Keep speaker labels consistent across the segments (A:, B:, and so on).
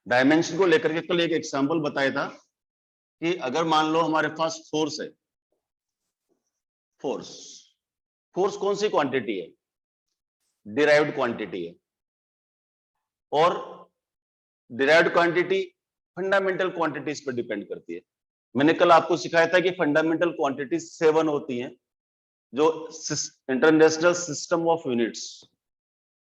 A: Dimension को लेकर के कल एक एग्जांपल बताया था कि अगर मान लो हमारे पास फोर्स है, फोर्स फोर्स कौन सी क्वांटिटी है? डिराइव्ड क्वांटिटी है, और डिराइव्ड क्वांटिटी फंडामेंटल क्वांटिटीज पर डिपेंड करती है। मैंने कल आपको सिखाया था कि फंडामेंटल क्वांटिटीज 7 होती हैं, जो international system of units,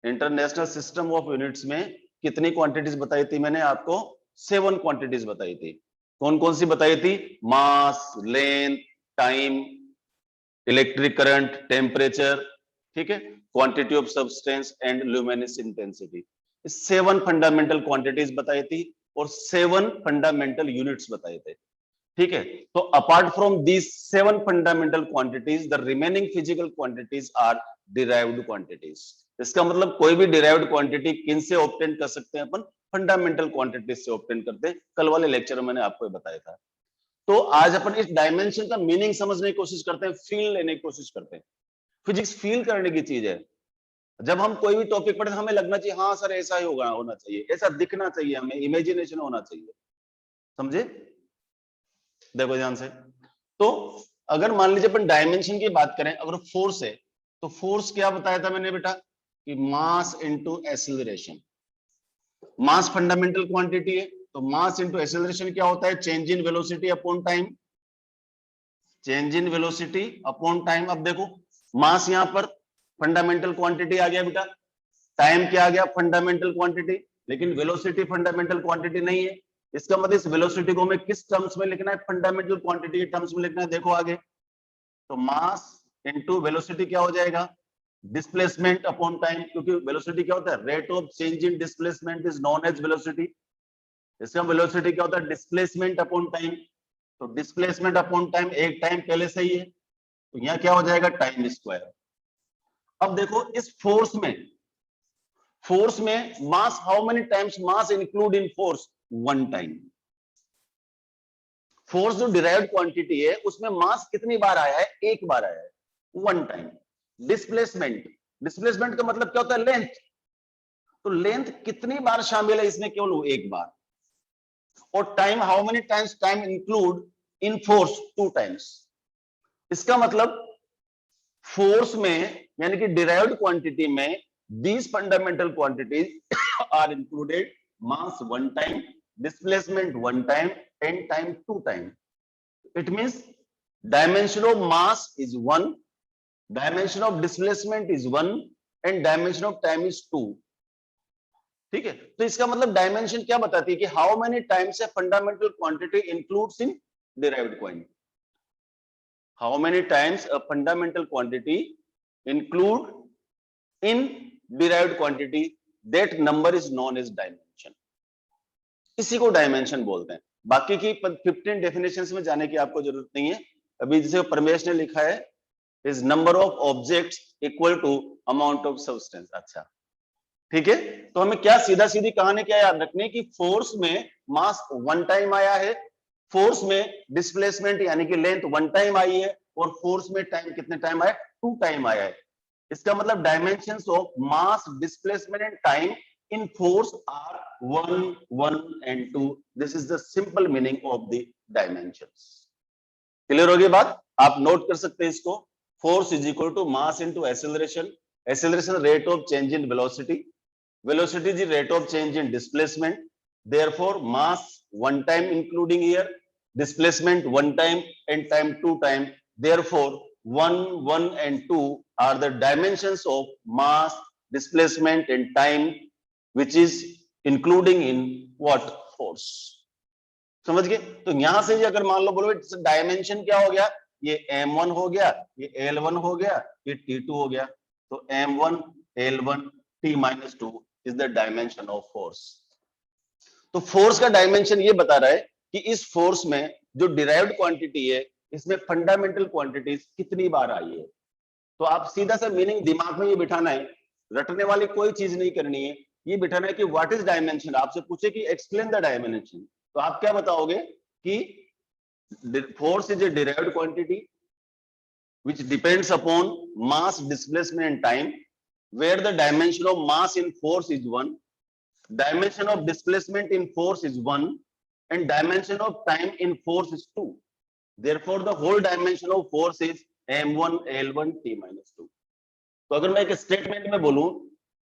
A: international system of units में कितनी क्वांटिटीज बताई थी? मैंने आपको 7 क्वांटिटीज बताई थी। कौन कौन सी बताई थी? Mass, length, time, electric current, temperature, ठीक है, quantity of substance and luminous intensity. 7 fundamental quantities बताई थी और 7 फंडामेंटल यूनिट्स बताए थे, ठीक है। तो apart from these 7 fundamental quantities, the remaining physical quantities are derived quantities. इसका मतलब कोई भी डिराइव्ड क्वांटिटी किन से ऑब्टेन कर सकते हैं? अपन फंडामेंटल क्वांटिटीज से ऑब्टेन करते हैं। कल वाले लेक्चर में मैंने आपको बताया था। तो आज अपन इस डायमेंशन का मीनिंग समझने की कोशिश करते हैं, फील लेने की कोशिश करते हैं। फिजिक्स फील करने की चीज है। जब हम कोई भी टॉपिक पढ़े हमें लगना चाहिए हाँ सर ऐसा ही होगा, होना चाहिए, ऐसा दिखना चाहिए, हमें इमेजिनेशन होना चाहिए, समझे? देखो ध्यान से। तो अगर मान लीजिए अपन डायमेंशन की बात करें, अगर फोर्स है तो फोर्स क्या बताया था मैंने बेटा? कि मास इनटू एक्सीलरेशन। मास फंडामेंटल क्वांटिटी है, तो मास इनटू एक्सीलरेशन क्या होता है? Change in velocity upon time, change in velocity upon time. अब देखो मास यहां पर फंडामेंटल क्वांटिटी आ गया बेटा, टाइम क्या आ गया? फंडामेंटल क्वांटिटी, लेकिन वेलोसिटी फंडामेंटल क्वांटिटी नहीं है। इसका मतलब इस वेलोसिटी को हमें किस टर्म्स में लिखना है? फंडामेंटल क्वांटिटी के टर्म्स में लिखना है। देखो आगे, तो मास इनटू वेलोसिटी क्या हो जाएगा? डिस्प्लेसमेंट अपॉन टाइम, क्योंकि वेलोसिटी क्या होता है? Rate of change in displacement is known as velocity. इसका वेलोसिटी क्या होता है? Displacement upon time. तो डिस्प्लेसमेंट अपॉन टाइम, एक टाइम पहले से ही है, तो यहाँ क्या हो जाएगा? Time square. अब देखो इस फोर्स में mass, how many times mass include in force? 1 time. Force जो डिराइव्ड क्वांटिटी है उसमें मास कितनी बार आया है? 1 बार आया है, 1 टाइम। डिस्प्लेसमेंट, डिस्प्लेसमेंट का मतलब क्या होता है? लेंथ। तो लेंथ कितनी बार शामिल है इसमें? केवल 1 बार। और time, how many times time include in force? 2 times. इसका मतलब फोर्स में यानी कि डिराइव्ड क्वांटिटी में these fundamental quantities are included: mass 1 time, displacement 1 time, and time 2 time. It means dimension of mass is 1, dimension of displacement is 1, and dimension of time is 2. ठीक है, तो इसका मतलब डायमेंशन क्या बताती है? कि how many times a fundamental quantity includes in derived quantity, how many times a fundamental quantity include in derived quantity, that number is known as dimension. इसी को डायमेंशन बोलते हैं। बाकी की 15 डेफिनेशंस में जाने की आपको जरूरत नहीं है। अभी जैसे परमेश ने लिखा है is number of objects equal to amount of substance. अच्छा ठीक है, तो हमें क्या सीधा सीधी कहानी क्या याद रखनी कि फोर्स में मास 1 टाइम आया है, फोर्स में डिस्प्लेसमेंट यानी कि लेंथ 1 टाइम आई है, और फोर्स में टाइम कितने टाइम आया? 2 टाइम आया है। इसका मतलब dimensions of mass, displacement and time in force are 1, 1 and 2। This is the simple meaning of the dimensions. Clear होगी बात? आप नोट कर सकते हैं इसको। Force is equal to mass into acceleration, acceleration rate of change in velocity, velocity is the rate of change in displacement, therefore mass 1 time including here, displacement 1 time, and time 2 time, therefore 1, 1 and 2 are the dimensions of mass, displacement and time which is including in what? Force. समझ गए? तो यहां से अगर मान लो बोलो dimension क्या हो गया? ये m1 हो गया, ये l1 हो गया, ये t2 हो गया। तो m1 l1 t-2 is the dimension of force. तो फोर्स का डायमेंशन ये बता रहा है कि इस फोर्स में जो डिराइव्ड क्वांटिटी है इसमें फंडामेंटल क्वांटिटीज कितनी बार आई है। तो आप सीधा सा मीनिंग दिमाग में ये बिठाना है, रटने वाली कोई चीज नहीं करनी है, ये बिठाना है कि व्हाट इज डायमेंशन। आपसे पूछे कि एक्सप्लेन द डायमेंशन, तो आप क्या बताओगे कि force is a derived quantity which depends upon mass, displacement and time, where the dimension of mass in force is 1, dimension of displacement in force is 1 and dimension of time in force is 2. Therefore the whole dimension of force is m1 l1 t minus 2. तो अगर मैं एक statement में बोलूं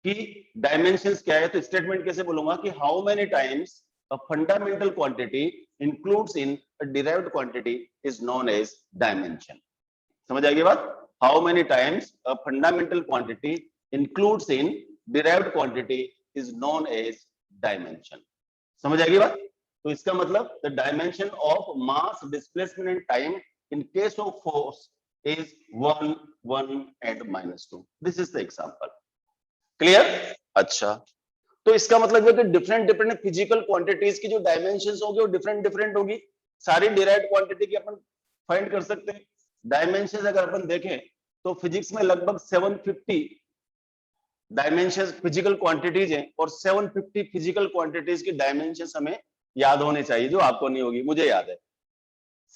A: कि dimensions क्या है, तो स्टेटमेंट कैसे बोलूंगा कि how many times a fundamental quantity includes in a derived quantity is known as dimension. समझ आएगी बात? How many times a fundamental quantity includes in derived quantity is known as dimension. समझ आएगी बात? तो इसका मतलब the dimension of mass displacement and time in case of force is 1 1 and minus 2. This is the example. Clear? अच्छा, तो इसका मतलब है कि डिफरेंट डिफरेंट फिजिकल क्वांटिटीज की जो डायमेंशंस होगी वो डिफरेंट डिफरेंट होगी. सारी डिराइव्ड क्वांटिटी की अपन फाइंड कर सकते हैं. डायमेंशंस अगर अपन देखें तो फिजिक्स में लगभग 750 डायमेंशंस फिजिकल क्वांटिटीज हैं और 750 फिजिकल क्वांटिटीज की डायमेंशंस हमें याद होने चाहिए, जो आपको नहीं होगी, मुझे याद है.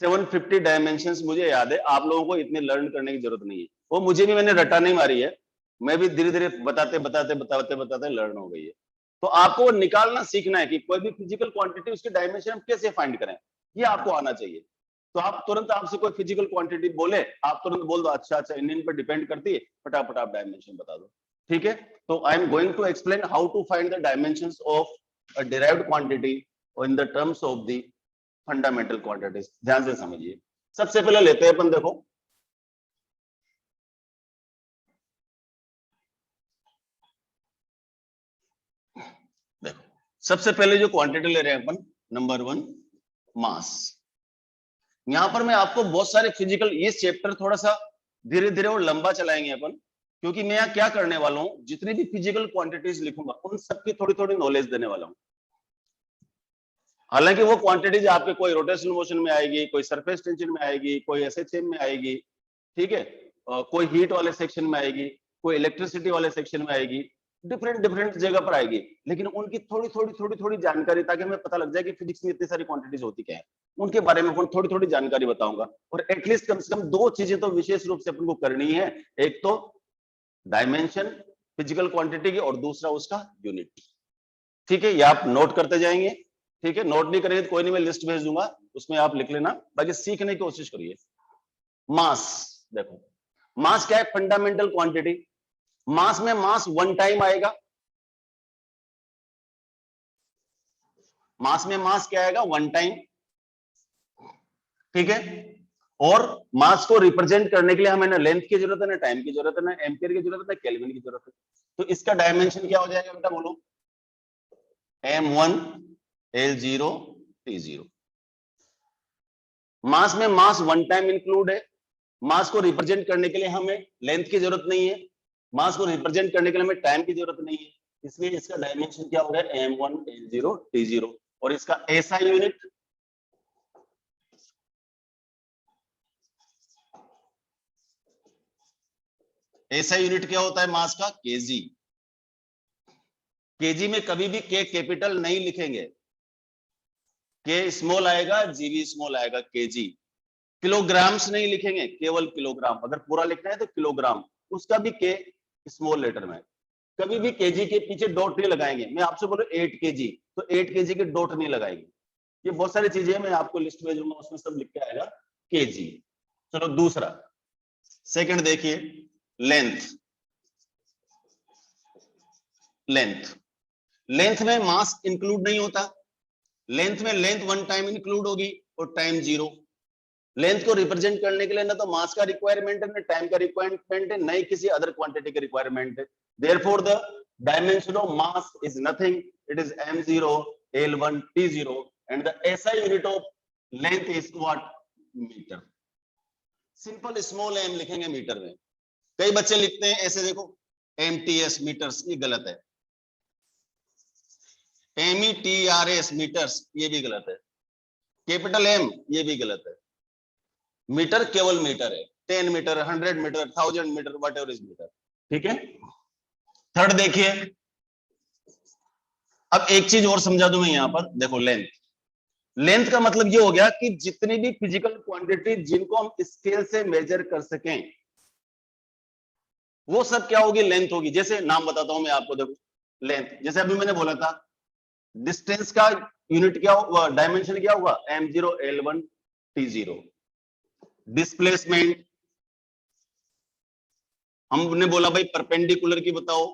A: 750 डायमेंशंस मुझे याद है, आप लोगों को इतने लर्न करने की जरूरत नहीं है. वो मुझे भी, मैंने रटा नहीं मारी है, मैं भी धीरे धीरे बताते बताते बताते बताते लर्न हो गई है. तो आपको वो निकालना सीखना है कि कोई भी फिजिकल क्वांटिटी उसके डायमेंशन हम कैसे फाइंड करें, ये आपको आना चाहिए. तो आप तुरंत, आपसे कोई फिजिकल क्वांटिटी बोले, आप तुरंत बोल दो अच्छा अच्छा इंडियन पर डिपेंड करती है, फटाफट आप डायमेंशन बता दो. ठीक है, तो I am going to explain how to find the dimensions of a derived quantity in the terms of the fundamental quantities. ध्यान से समझिए. सबसे पहले लेते हैं अपन, देखो सबसे पहले जो क्वांटिटी ले रहे हैं अपन, नंबर 1 मास. यहां पर मैं आपको बहुत सारे फिजिकल, ये चैप्टर थोड़ा सा धीरे धीरे और लंबा चलाएंगे अपन, क्योंकि मैं यहाँ क्या करने वाला हूं, जितनी भी फिजिकल क्वांटिटीज लिखूंगा उन सबकी थोड़ी थोड़ी नॉलेज देने वाला हूं. हालांकि वो क्वांटिटीज आपके कोई रोटेशनल मोशन में आएगी, कोई सरफेस टेंशन में आएगी, कोई एसएचएम में आएगी, ठीक है, कोई हीट वाले सेक्शन में आएगी, कोई इलेक्ट्रिसिटी वाले सेक्शन में आएगी, डिफरेंट डिफरेंट जगह पर आएगी, लेकिन उनकी थोड़ी थोड़ी थोड़ी थोड़ी जानकारी, ताकि हमें पता लग जाए कि फिजिक्स में इतनी सारी क्वांटिटीज होती क्या है, उनके बारे में अपन थोड़ी थोड़ी जानकारी बताऊंगा. और एटलीस्ट कम से कम 2 चीजें तो विशेष रूप से अपन को करनी है. एक तो डायमेंशन फिजिकल क्वांटिटी की, और दूसरा उसका यूनिट. ठीक है, ये आप नोट करते जाएंगे. ठीक है, नोट नहीं करेंगे तो कोई नहीं, मैं लिस्ट भेज दूंगा, उसमें आप लिख लेना, बाकी सीखने की कोशिश करिए. मास, देखो मास क्या है, फंडामेंटल क्वांटिटी. मास में मास 1 टाइम आएगा. मास में मास क्या आएगा, 1 टाइम. ठीक है, और मास को रिप्रेजेंट करने के लिए हमें ना लेंथ की जरूरत है, ना टाइम की जरूरत है, ना एम्पियर की जरूरत है, ना केल्विन की जरूरत है. तो इसका डायमेंशन क्या हो जाएगा बेटा, बोलो. m1 l0 t0. मास में मास 1 टाइम इंक्लूड है. मास को रिप्रेजेंट करने के लिए हमें लेंथ की जरूरत नहीं है, मास को रिप्रेजेंट करने के लिए हमें टाइम की जरूरत नहीं है, इसलिए इसका डायमेंशन क्या हो गया, m1 l0 t0. और इसका ऐसा यूनिट, ऐसा यूनिट क्या होता है मास का, केजी. केजी में कभी भी के कैपिटल नहीं लिखेंगे, के स्मॉल आएगा, जीवी स्मॉल आएगा, केजी. किलोग्राम्स नहीं लिखेंगे, केवल किलोग्राम. अगर पूरा लिखना है तो किलोग्राम, उसका भी के स्मॉल लेटर में. कभी भी केजी के पीछे डॉट नहीं लगाएंगे. मैं आपसे बोलूं 8 केजी, तो 8 केजी के डॉट नहीं लगाएंगे. ये बहुत सारी चीजें मैं आपको लिस्ट भेजूंगा, उसमें सब लिख के आएगा केजी. चलो दूसरा, सेकंड देखिए, लेंथ. लेंथ, लेंथ में मास इंक्लूड नहीं होता. लेंथ में लेंथ 1 टाइम इंक्लूड होगी और टाइम 0. लेंथ को रिप्रेजेंट करने के लिए ना तो मास का रिक्वायरमेंट है, ना टाइम का रिक्वायरमेंट है, ना ही किसी अदर क्वांटिटी का रिक्वायरमेंट है. Therefore the dimension of mass is nothing, it is m0 l1 t0 and the SI unit of length is what, metre. Simple small m लिखेंगे मीटर में. कई बच्चे लिखते हैं ऐसे, देखो MTS मीटर्स, ये गलत है. METRS मीटर्स, ये भी गलत है. कैपिटल M, ये भी गलत है. मीटर केवल मीटर है. 10 metre, 100 metre, 1000 metre, whatever is metre. ठीक है. थर्ड देखिए, अब एक चीज और समझा दूं मैं यहां पर, देखो लेंथ. लेंथ का मतलब ये हो गया कि जितनी भी फिजिकल क्वांटिटी जिनको हम स्केल से मेजर कर सकें, वो सब क्या होगी, लेंथ होगी. जैसे नाम बताता हूं मैं आपको, देखो लेंथ, जैसे अभी मैंने बोला था डिस्टेंस का यूनिट क्या होगा, डायमेंशन क्या होगा, m0 l1 t0। डिस्प्लेसमेंट हमने बोला भाई परपेंडिकुलर की बताओ,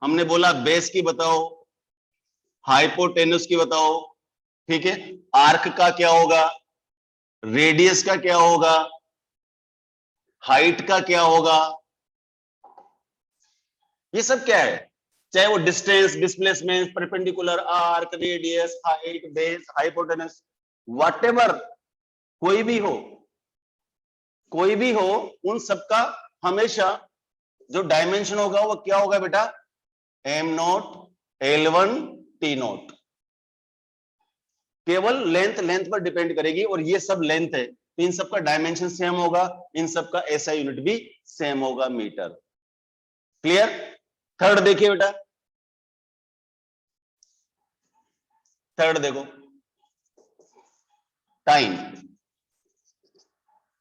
A: हमने बोला बेस की बताओ, हाइपोटेनस की बताओ, ठीक है, आर्क का क्या होगा, रेडियस का क्या होगा, हाइट का क्या होगा, ये सब क्या है, चाहे वो distance, displacement, perpendicular, arc, radius, height, base, hypotenuse, whatever कोई भी हो, कोई भी हो, उन सबका हमेशा जो डायमेंशन होगा वो क्या होगा बेटा, m0 l1 t0। केवल लेंथ पर डिपेंड करेगी, और ये सब लेंथ है तो इन सबका डायमेंशन सेम होगा, इन सबका ऐसा यूनिट भी सेम होगा, मीटर। क्लियर। थर्ड देखिए बेटा, थर्ड देखो, टाइम।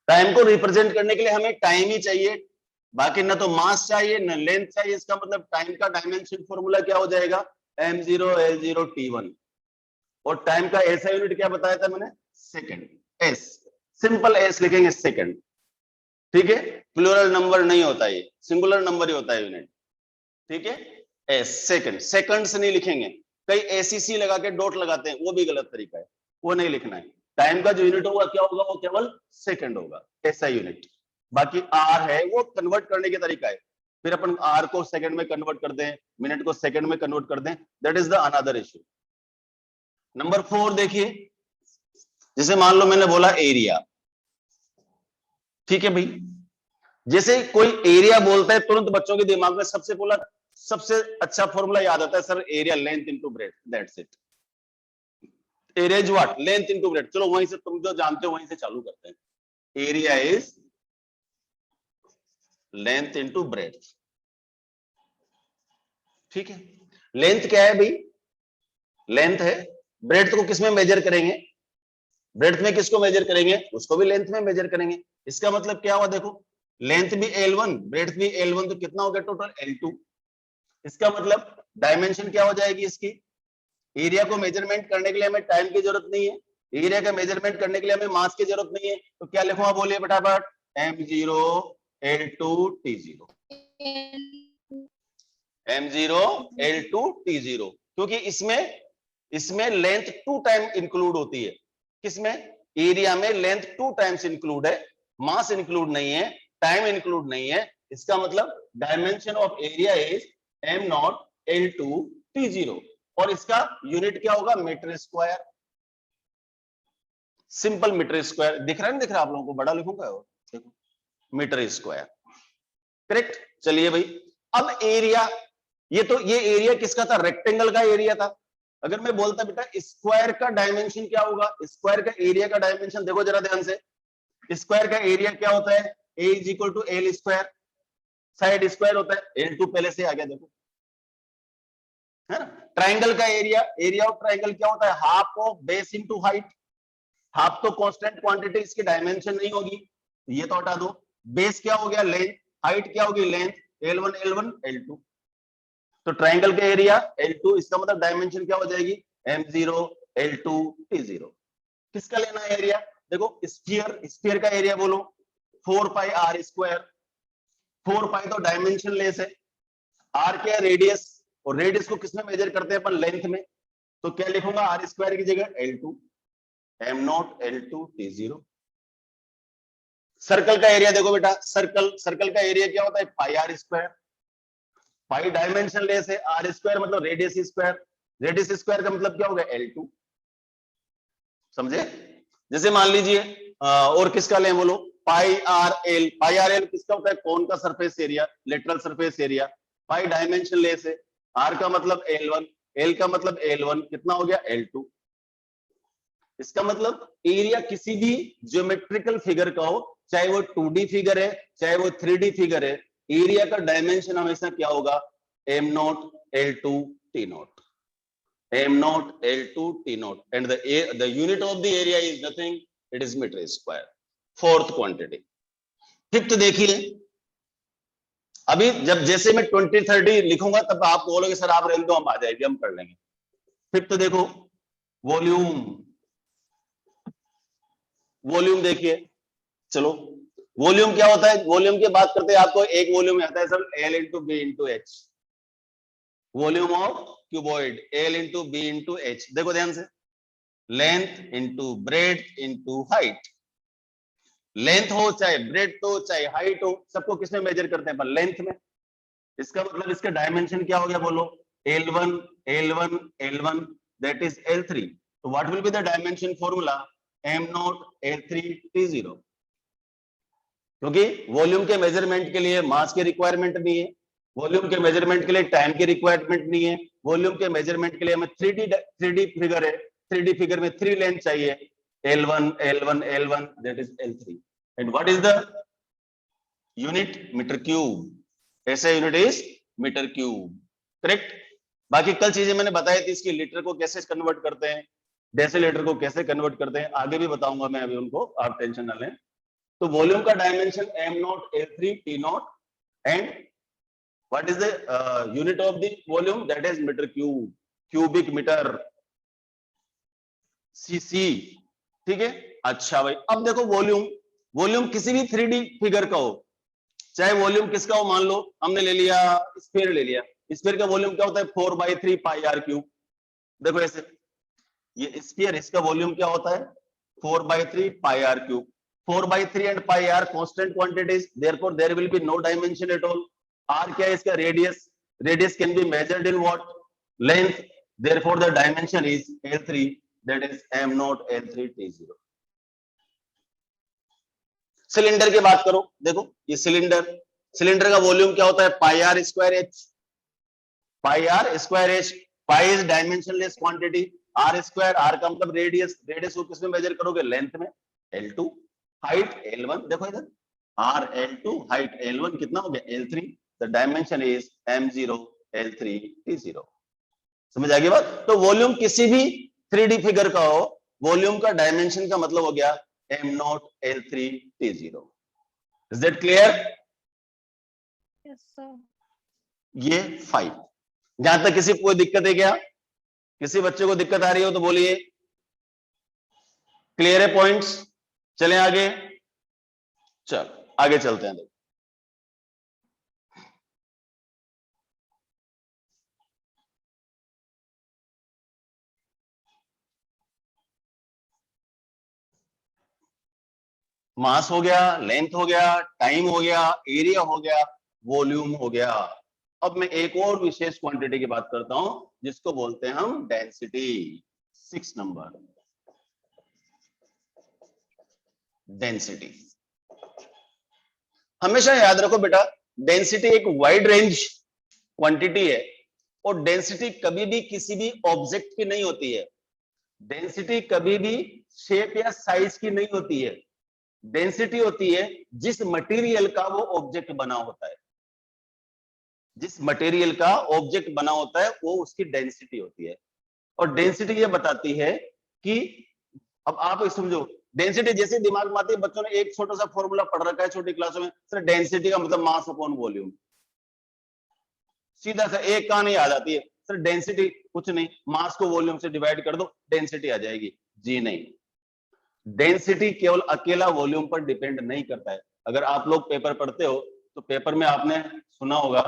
A: टाइम को रिप्रेजेंट करने के लिए हमें टाइम ही चाहिए, बाकी ना तो मास चाहिए ना लेंथ चाहिए। इसका मतलब टाइम का डायमेंशन फॉर्मूला क्या हो जाएगा, m0 l0 t1। और टाइम का ऐसा यूनिट क्या बताया था मैंने, सेकंड, एस, सिंपल एस लिखेंगे, सेकंड। ठीक है, प्लूरल नंबर नहीं होता, ये सिंगुलर नंबर ही होता है यूनिट। ठीक है, एस, सेकंड, सेकंड से नहीं लिखेंगे, कई एसीसी लगा के डॉट लगाते हैं, वो भी गलत तरीका है, वो नहीं लिखना है। टाइम का जो यूनिट होगा क्या होगा, वो केवल सेकंड होगा, ऐसा यूनिट। बाकी आर है वो कन्वर्ट करने के तरीका है, फिर अपन आर को सेकंड में कन्वर्ट कर दें, मिनट को सेकंड में कन्वर्ट कर दें, that is the another issue. Number 4 देखिए, जैसे मान लो मैंने बोला एरिया, ठीक है भाई, जैसे कोई एरिया बोलता है तुरंत बच्चों के दिमाग में सबसे अच्छा फॉर्मूला याद आता है, sir area length into breadth, that's it. Area is what, length into breadth. चलो वहीं से तुम जो जानते हो वहीं से चालू करते हैं। Area is length into breadth, ठीक है। लेंथ क्या है भाई, लेंथ है, ब्रेड्थ को किसमें मेजर करेंगे, ब्रेड्थ में किसको मेजर करेंगे, उसको भी लेंथ में मेजर करेंगे। इसका मतलब क्या हुआ, देखो लेंथ भी L1 ब्रेड्थ भी L1, तो कितना हो गया टोटल, L2। इसका मतलब डायमेंशन क्या हो जाएगी इसकी, एरिया को मेजरमेंट करने के लिए हमें टाइम की जरूरत नहीं है, एरिया का मेजरमेंट करने के लिए हमें मास की जरूरत नहीं है, तो क्या लिखूंगा बोलिए फटाफट, m0 l2 t0, m0 l2 t0, क्योंकि इसमें लेंथ 2 टाइम इंक्लूड होती है, किसमें, एरिया में लेंथ 2 टाइम्स इंक्लूड है, मास इंक्लूड नहीं है, टाइम इंक्लूड नहीं है। इसका मतलब dimension of area is m0 l2 t0, और इसका यूनिट क्या होगा, metre square, simple metre square. दिख रहा है, नहीं दिख रहा आप लोगों को, बड़ा लिखूंगा, देखो मीटर स्क्वायर, करेक्ट। चलिए भाई, अब एरिया, ये एरिया किसका था, रेक्टेंगल का एरिया था। अगर मैं बोलता बेटा स्क्वायर का डायमेंशन क्या होगा, स्क्वायर का एरिया का डायमेंशन देखो जरा ध्यान से, स्क्वायर का एरिया क्या होता है, a is equal to L square, side square होता है, L2 पहले से आ गया देखो, है ना। ट्राइंगल का एरिया ऑफ ट्राइंगल क्या होता है, half of base into height. Half तो कांस्टेंट क्वांटिटी, इसकी डायमेंशन नहीं होगी, ये तो हटा दो। बेस क्या हो गया, लेंथ, हाइट क्या होगी, लेंथ, L1 L1 L2, तो ट्राइंगल का एरिया L2, इसका मतलब डायमेंशन क्या हो जाएगी, m0 l2 t0। किसका लेना है एरिया, देखो स्फीयर का एरिया बोलो, 4 पाई r स्क्वायर, 4 पाई तो डायमेंशन लेस है, r क्या है, रेडियस, और रेडियस को किसमें मेजर करते हैं अपन, लेंथ में, तो क्या लिखूंगा, r स्क्वायर की जगह l2 m0 l2 t0। Circle का एरिया देखो बेटा, सर्कल का एरिया क्या होता है, पाई r स्क्वायर, पाई डायमेंशन लेस है, r स्क्वायर मतलब रेडियस स्क्वायर, रेडियस स्क्वायर का मतलब क्या होगा, L2। समझे, जैसे मान लीजिए और किसका लें बोलो, पाई आर एल किसका होता है, कौन का surface area, lateral surface area, pi dimensionless है, आर का मतलब L1, एल का मतलब L1, कितना हो गया, L2। इसका मतलब एरिया किसी भी ज्योमेट्रिकल फिगर का हो, चाहे वो 2D फिगर है चाहे वो 3D फिगर है, एरिया का डायमेंशन हमेशा क्या होगा, m0 l2 t0, m0 l2 t0, and the unit of the area is nothing, it is meter square, fourth quantity। Fifth देखिए, अभी जब जैसे मैं 20 30 लिखूंगा तब आप बोलोगे सर आप रहने दो, हम आ जाएंगे, हम कर लेंगे। फिफ्थ देखो, वॉल्यूम। वॉल्यूम देखिए, चलो वॉल्यूम क्या होता है, वॉल्यूम की बात करते हैं, आपको एक वॉल्यूम आता है sir L into B into H, volume of cuboid L into B into H. देखो ध्यान से, length into breadth into height. Length हो चाहे ब्रेड्थ हो चाहे हाइट हो, सबको किसमें मेजर करते हैं, पर लेंथ में। इसका मतलब इसका डायमेंशन क्या हो गया, बोलो L1 L1 L1 that is L3। तो what will be the dimension formula, m naught L3 T0। क्योंकि वॉल्यूम के मेजरमेंट के लिए मास की रिक्वायरमेंट नहीं है, वॉल्यूम के मेजरमेंट के लिए टाइम की रिक्वायरमेंट नहीं है, वॉल्यूम के मेजरमेंट के लिए हमें 3D फिगर है, 3D फिगर में 3 लेंथ चाहिए, L1 L1 L1 that is L3। And what is the unit, metre cube. ऐसे unit is metre cube, correct. बाकी कल चीजें मैंने बताई थी, इसकी लीटर को कैसे कन्वर्ट करते हैं, डेसीलीटर को कैसे कन्वर्ट करते हैं, आगे भी बताऊंगा मैं अभी उनको, आप टेंशन ना लें। तो वॉल्यूम का dimension m naught L3 T naught, and what is the unit of the volume, that is metre cube, cubic metre, CC. ठीक है, अच्छा भाई अब देखो वॉल्यूम, वॉल्यूम किसी भी 3D फिगर का हो, चाहे वॉल्यूम किसका हो, मान लो हमने ले लिया स्फीयर, ले लिया स्फीयर का वॉल्यूम क्या होता है 4/3 पाई आर क्यूब। देखो ऐसे, ये स्फीयर, इसका वॉल्यूम क्या होता है 4/3 पाई are cube. 4/3 and pi are constant quantities, therefore there will be no dimension at all. R क्या है इसका, radius, radius can be measured in what, length, therefore the dimension is L3, that is m naught L3 T0। Cylinder की बात करो, देखो ये cylinder, cylinder का volume क्या होता है pi R square H, pi R square H. Pi is dimensionless quantity, R square, R का मतलब रेडियस, रेडियस को किसमें मेजर करोगे, लेंथ में, L2। हाइट L1, देखो इधर R L2, हाइट L1 कितना हो गया L3, the dimension is M0 L3 T0। समझ आ गई बात। तो वॉल्यूम किसी भी 3D फिगर का हो, वॉल्यूम का डायमेंशन का मतलब हो गया m naught L3 T0। Is that clear?
B: Yes sir.
A: ये 5। जहां तक किसी को कोई दिक्कत है क्या, किसी बच्चे को दिक्कत आ रही हो तो बोलिए, क्लियर है पॉइंट्स? चलें आगे, चल आगे चलते हैं। मास हो गया, लेंथ हो गया, टाइम हो गया, एरिया हो गया, वॉल्यूम हो गया। अब मैं एक और विशेष क्वांटिटी की बात करता हूं जिसको बोलते हैं हम डेंसिटी। 6 number, density. हमेशा याद रखो बेटा, डेंसिटी एक वाइड रेंज क्वांटिटी है, और डेंसिटी कभी भी किसी भी ऑब्जेक्ट की नहीं होती है, डेंसिटी कभी भी शेप या साइज की नहीं होती है। डेंसिटी होती है जिस मटेरियल का वो ऑब्जेक्ट बना होता है, जिस मटेरियल का ऑब्जेक्ट बना होता है वो उसकी डेंसिटी होती है। और डेंसिटी ये बताती है कि, अब आप समझो, डेंसिटी जैसे दिमाग में आती है, बच्चों ने एक छोटा सा फॉर्मूला पढ़ रखा है छोटी क्लासों में, सर डेंसिटी का मतलब मास अपॉन वॉल्यूम, सीधा सा एक कहानी याद आती है, सर डेंसिटी कुछ नहीं, मास को वॉल्यूम से डिवाइड कर दो डेंसिटी आ जाएगी। जी नहीं, डेंसिटी केवल अकेला वॉल्यूम पर डिपेंड नहीं करता है। अगर आप लोग पेपर पढ़ते हो तो पेपर में आपने सुना होगा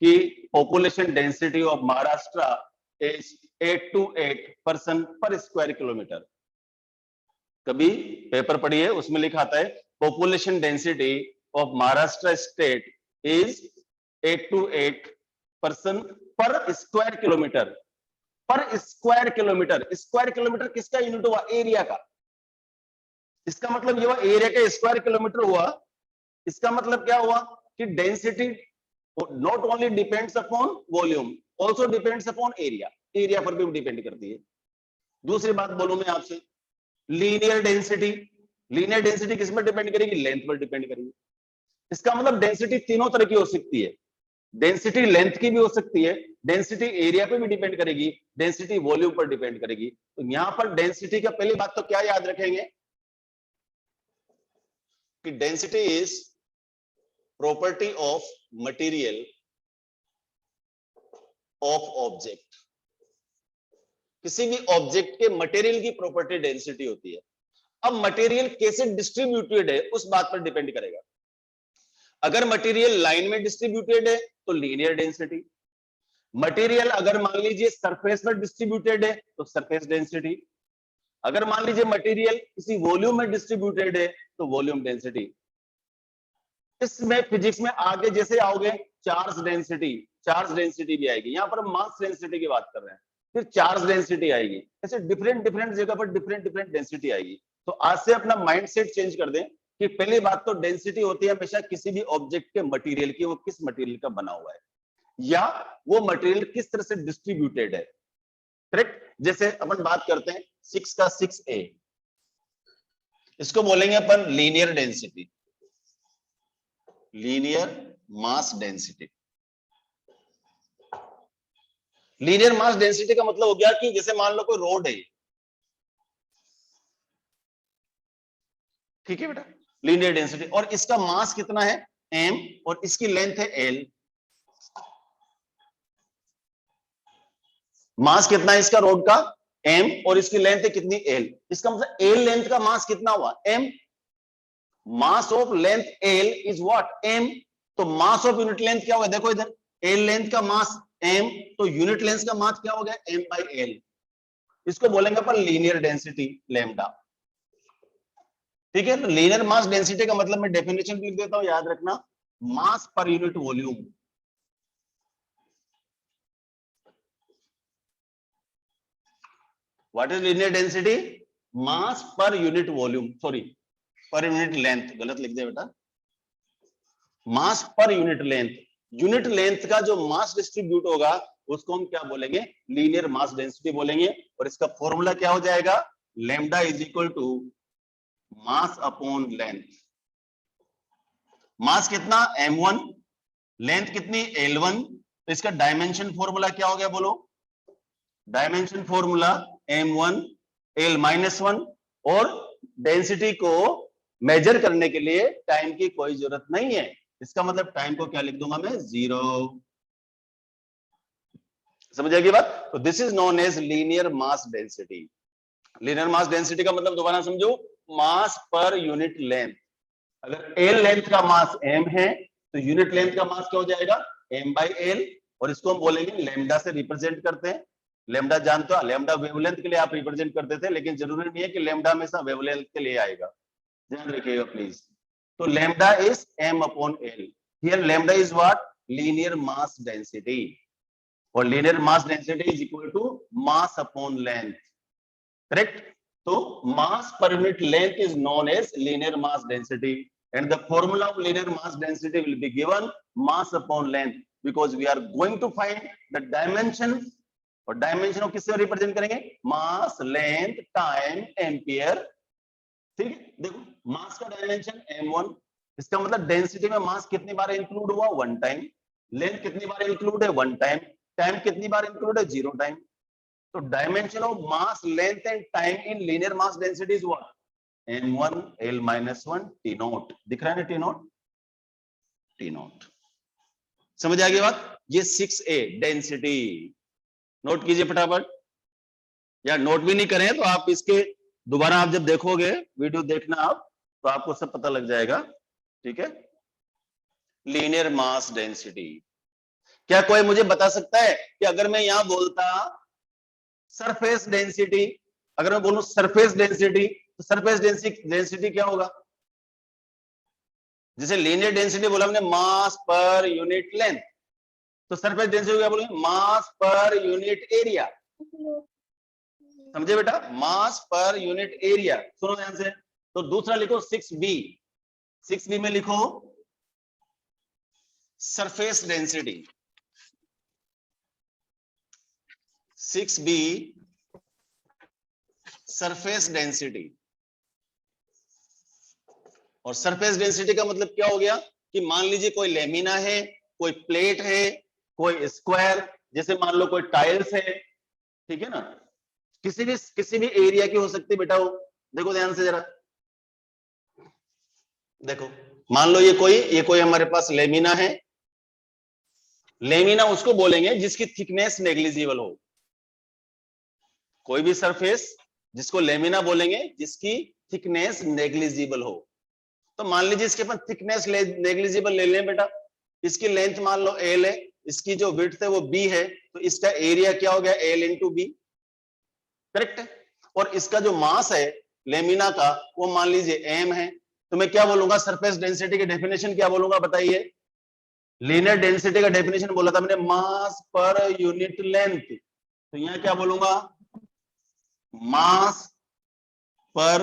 A: कि population density of Maharashtra is 8 to 8 person पर स्क्वायर किलोमीटर। कभी पेपर पढ़िए, उसमें लिखा आता है population density of Maharashtra state is 8 to 8 person पर स्क्वायर किलोमीटर। पर स्क्वायर किलोमीटर, स्क्वायर किलोमीटर किसका यूनिट हुआ, एरिया का। इसका मतलब ये हुआ एरिया का स्क्वायर किलोमीटर हुआ। इसका मतलब क्या हुआ कि density not only depends upon volume, also depends upon area, area पर भी डिपेंड करती है। दूसरी बात बोलूं मैं आपसे, लीनियर डेंसिटी, लीनियर डेंसिटी किस पर डिपेंड करेगी, लेंथ पर डिपेंड करेगी। इसका मतलब डेंसिटी तीनों तरह की हो सकती है, डेंसिटी लेंथ की भी हो सकती है, डेंसिटी एरिया पे भी डिपेंड करेगी, डेंसिटी वॉल्यूम पर डिपेंड करेगी। तो यहां पर डेंसिटी का पहली बात तो क्या याद रखेंगे कि density is property of material of object. किसी भी ऑब्जेक्ट के मटेरियल की प्रॉपर्टी डेंसिटी होती है। अब मटेरियल कैसे डिस्ट्रीब्यूटेड है उस बात पर डिपेंड करेगा। अगर मटेरियल लाइन में डिस्ट्रीब्यूटेड है तो लीनियर डेंसिटी, मटेरियल अगर मान लीजिए सरफेस पर डिस्ट्रीब्यूटेड है तो सरफेस डेंसिटी, अगर मान लीजिए मटेरियल किसी वॉल्यूम में डिस्ट्रीब्यूटेड है तो वॉल्यूम डेंसिटी। इसमें फिजिक्स में आगे जैसे आओगे चार्ज डेंसिटी भी आएगी, यहां पर हम मास डेंसिटी की बात कर रहे हैं, फिर चार्ज डेंसिटी आएगी, ऐसे डिफरेंट डिफरेंट जगह पर डिफरेंट डिफरेंट डेंसिटी आएगी। तो आज से अपना माइंडसेट चेंज कर दें कि पहली बात तो डेंसिटी होती है हमेशा किसी भी ऑब्जेक्ट के मटेरियल की, वो किस मटेरियल का बना हुआ है या वो मटेरियल किस तरह से डिस्ट्रीब्यूटेड है। करेक्ट। जैसे अपन बात करते हैं 6 का 6a, इसको बोलेंगे अपन linear density, linear mass density. Linear mass density का मतलब हो गया कि जैसे मान लो कोई रोड है, ठीक है बेटा, लीनियर डेंसिटी, और इसका मास कितना है m और इसकी लेंथ है l। मास कितना है इसका रोड का m और इसकी लेंथ है कितनी l, इसका मतलब l लेंथ का मास कितना हुआ m, mass of length l is what m। तो मास ऑफ यूनिट लेंथ क्या होगा, देखो इधर l लेंथ का मास m, तो यूनिट लेंथ का मास क्या हो गया m बाई l। इसको बोलेंगे अपन लीनियर डेंसिटी लैम्डा। ठीक है, तो लीनियर मास डेंसिटी का मतलब मैं डेफिनेशन लिख देता हूं, याद रखना, mass per unit volume. What is linear density, mass per unit volume, sorry per unit length, गलत लिख दिया बेटा, मास per unit length. Unit length का जो मास डिस्ट्रीब्यूट होगा उसको हम क्या बोलेंगे, लीनियर मास डेंसिटी बोलेंगे। और इसका फॉर्मूला क्या हो जाएगा, lambda is equal to mass upon length. Mass कितना m1, लेंथ कितनी l1, तो इसका डायमेंशन फॉर्मूला क्या हो गया बोलो, डायमेंशन फॉर्मूला m1 l-1। और डेंसिटी को मेजर करने के लिए टाइम की कोई जरूरत नहीं है, इसका मतलब टाइम को क्या लिख दूंगा मैं 0। समझ आएगी बात। तो this is known as linear mass density. Linear mass density का मतलब दोबारा समझो, मास पर यूनिट लेंथ। अगर एल लेंथ का मास m है तो यूनिट लेंथ का मास क्या हो जाएगा m बाई एल, और इसको हम बोलेंगे लेमडा से रिप्रेजेंट करते हैं। लेमडा जानते हो, लेमडा वेवलेंथ के लिए आप रिप्रेजेंट करते थे, लेकिन जरूरी नहीं है कि लेमडा हमेशा वेवलेंथ के लिए आएगा, ध्यान रखिएगा प्लीज। तो lambda is m upon L, here lambda is what, linear mass density, और linear mass density is equal to mass upon length. Correct. तो mass per unit length is known as linear mass density, and the formula of linear mass density will be given mass upon length, because we are going to find the dimension, और dimension को किससे represent करेंगे, मास length time ampere. ठीक है, देखो मास का dimension m1, इसका मतलब डेंसिटी में मास कितनी बार इंक्लूड हुआ, 1 टाइम, लेंथ कितनी बार इंक्लूड है, 1 टाइम, टाइम कितनी बार इंक्लूड है, 0 टाइम। तो dimension of mass length and time in linear mass density is what, m1 l-1 t not. दिख रहा है ना t नॉट, t नॉट। समझ आ गई बात। ये 6a डेंसिटी नोट कीजिए फटाफट, या नोट भी नहीं करें तो आप इसके दोबारा आप जब देखोगे वीडियो देखना आप, तो आपको सब पता लग जाएगा। ठीक है, लीनियर मास डेंसिटी। क्या कोई मुझे बता सकता है कि अगर मैं यहां बोलता सरफेस डेंसिटी, अगर मैं बोलूं सरफेस डेंसिटी, तो सरफेस डेंसिटी क्या होगा, जैसे लीनियर डेंसिटी बोला हमने मास पर यूनिट लेंथ, तो सरफेस डेंसिटी क्या बोलेंगे, मास पर यूनिट एरिया। समझे बेटा, मास पर यूनिट एरिया। सुनो ध्यान से, तो दूसरा लिखो 6b, 6b में लिखो surface density, 6b surface density. और सरफेस डेंसिटी का मतलब क्या हो गया कि मान लीजिए कोई लेमिना है, कोई प्लेट है, कोई स्क्वायर, जैसे मान लो कोई टाइल्स है, ठीक है ना, किसी भी एरिया की हो सकती है बेटा वो। देखो ध्यान से जरा, देखो मान लो ये कोई हमारे पास लेमिना है, लेमिना उसको बोलेंगे जिसकी थिकनेस नेग्लिजिबल हो। कोई भी सरफेस जिसको लेमिना बोलेंगे, जिसकी थिकनेस नेग्लिजिबल हो। तो मान लीजिए इसके अपन थिकनेस नेग्लिजिबल ले लें बेटा, इसकी लेंथ मान लो एल है, इसकी जो विड्थ है वो बी है, तो इसका एरिया क्या हो गया, एल इंटू बी, करेक्ट है। और इसका जो मास है लेमिना का वो मान लीजिए एम है, तो मैं क्या बोलूंगा, सरफेस डेंसिटी की डेफिनेशन क्या बोलूंगा बताइए। लीनियर डेंसिटी का डेफिनेशन बोला था मैंने, मास पर यूनिट लेंथ, तो यहां क्या बोलूंगा, mass per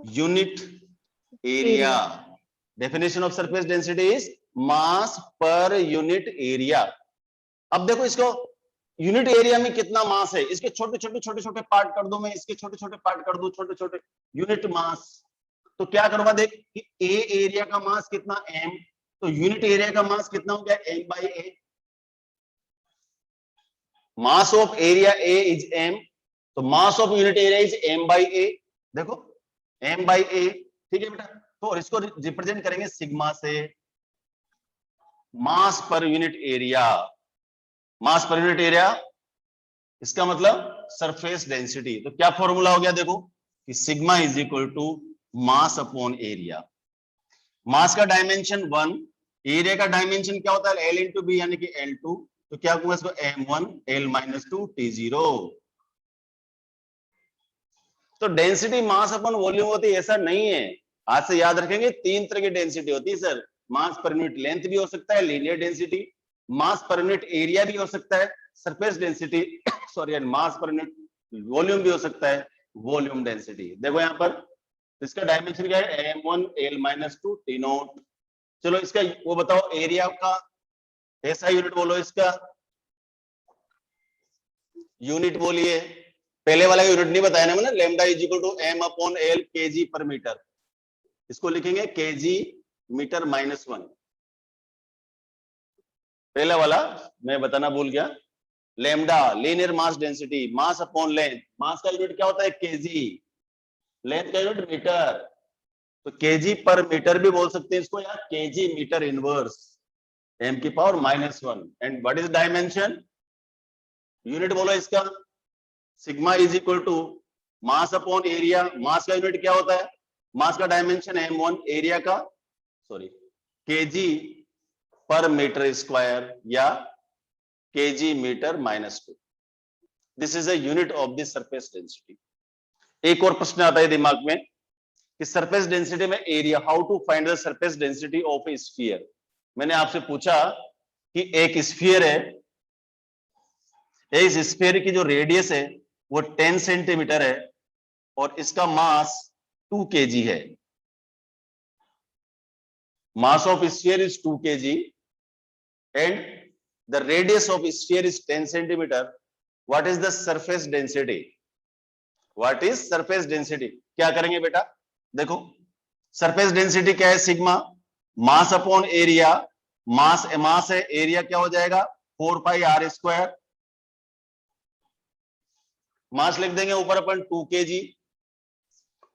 A: unit area. Definition of surface density is mass per unit area. अब देखो इसको, यूनिट एरिया में कितना मास है, इसके छोटे छोटे पार्ट कर दो, मैं इसके छोटे छोटे पार्ट कर दूं, छोटे छोटे यूनिट मास। तो क्या करूंगा, देख कि ए एरिया का मास कितना, एम, तो यूनिट एरिया का मास कितना हो गया, M by A. Mass of area A is M, तो mass of unit area is M by A. देखो एम बाई ए, ठीक है बेटा। तो और इसको रिप्रेजेंट करेंगे सिग्मा से, मास per unit area. Mass per unit area, इसका मतलब सरफेस डेंसिटी। तो क्या फॉर्मूला हो गया देखो, कि sigma is equal to mass upon area. Mass का डायमेंशन 1, एरिया का डायमेंशन क्या होता है, एल इंटू बी, यानी कि L2। तो क्या कहूंगा इसको, M1 L माइनस 2 T0। तो डेंसिटी मास अपन वॉल्यूम होती है ऐसा नहीं है, आज से याद रखेंगे। तीन तरह की डेंसिटी होती है सर, मास पर यूनिट लेंथ भी हो सकता है, linear density, mass per unit area भी हो सकता है, सरफेस डेंसिटी सॉरी, मास पर यूनिट वॉल्यूम भी हो सकता है, वॉल्यूम डेंसिटी। देखो यहाँ पर इसका डायमेंशन क्या है, M1 L माइनस 2 T0। चलो इसका वो बताओ, एरिया का ऐसा यूनिट बोलो, इसका यूनिट बोलिए। पहले वाला यूनिट नहीं बताया ना मैंने, lambda is equal to M upon L KG per metre, इसको लिखेंगे केजी मीटर माइनस 1। पहला वाला मैं बताना भूल गया, lambda linear mass density, mass upon length, mass का यूनिट क्या होता है, केजी, लेंथ का यूनिट मीटर, तो केजी पर मीटर भी बोल सकते हैं इसको, या केजी मीटर इनवर्स एम की power minus 1। And what is dimension, unit बोलो इसका, sigma is equal to mass upon area. Mass का यूनिट क्या होता है, मास का डायमेंशन M1, एरिया का sorry KG per metre square, या KG metre minus 2। This is a unit of the surface density. एक और प्रश्न आता है दिमाग में कि सरफेस डेंसिटी में area, how to find the surface density of a sphere. मैंने आपसे पूछा कि एक स्फीयर है, इस स्फीयर की जो रेडियस है वो 10 सेंटीमीटर है, और इसका मास 2 kg है। Mass of sphere is 2 kg and the radius of sphere is 10 centimetre. What is the surface density, what is surface density. क्या करेंगे बेटा, देखो सरफेस डेंसिटी क्या है, सिग्मा मास अपॉन एरिया, मास है, एरिया क्या हो जाएगा 4 पाई r स्क्वायर, मास लिख देंगे ऊपर अपन 2 kg,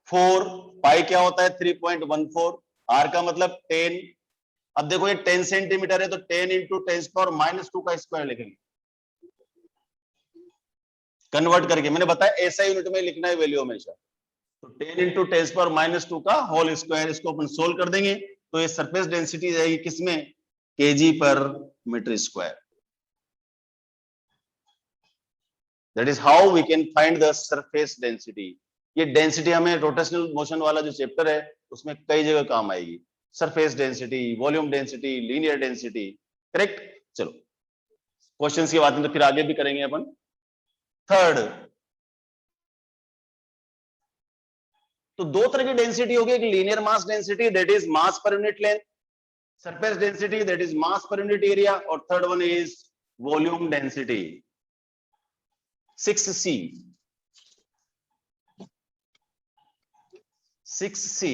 A: 4 पाई क्या होता है 3.14, r का मतलब 10। अब देखो ये 10 सेंटीमीटर है, तो 10 इंटू 10 पावर माइनस 2 का स्क्वायर लिखेंगे, कन्वर्ट करके। मैंने बताया ऐसा यूनिट में लिखना है वैल्यू हमेशा, तो 10 इंटू 10 पावर माइनस 2 का होल स्क्वायर, इसको अपन सोल्व कर देंगे, तो ये सरफेस डेंसिटी जाएगी किसमें, KG per metre square. That is how we can find the surface density. ये डेंसिटी हमें रोटेशनल मोशन वाला जो चैप्टर है उसमें कई जगह काम आएगी, surface density, volume density, linear density, correct. चलो क्वेश्चंस की बात में तो फिर आगे भी करेंगे अपन। थर्ड, तो दो तरह की डेंसिटी होगी, एक linear mass density that is mass per unit length, surface density that is mass per unit area, और third one is volume density. 6C, 6C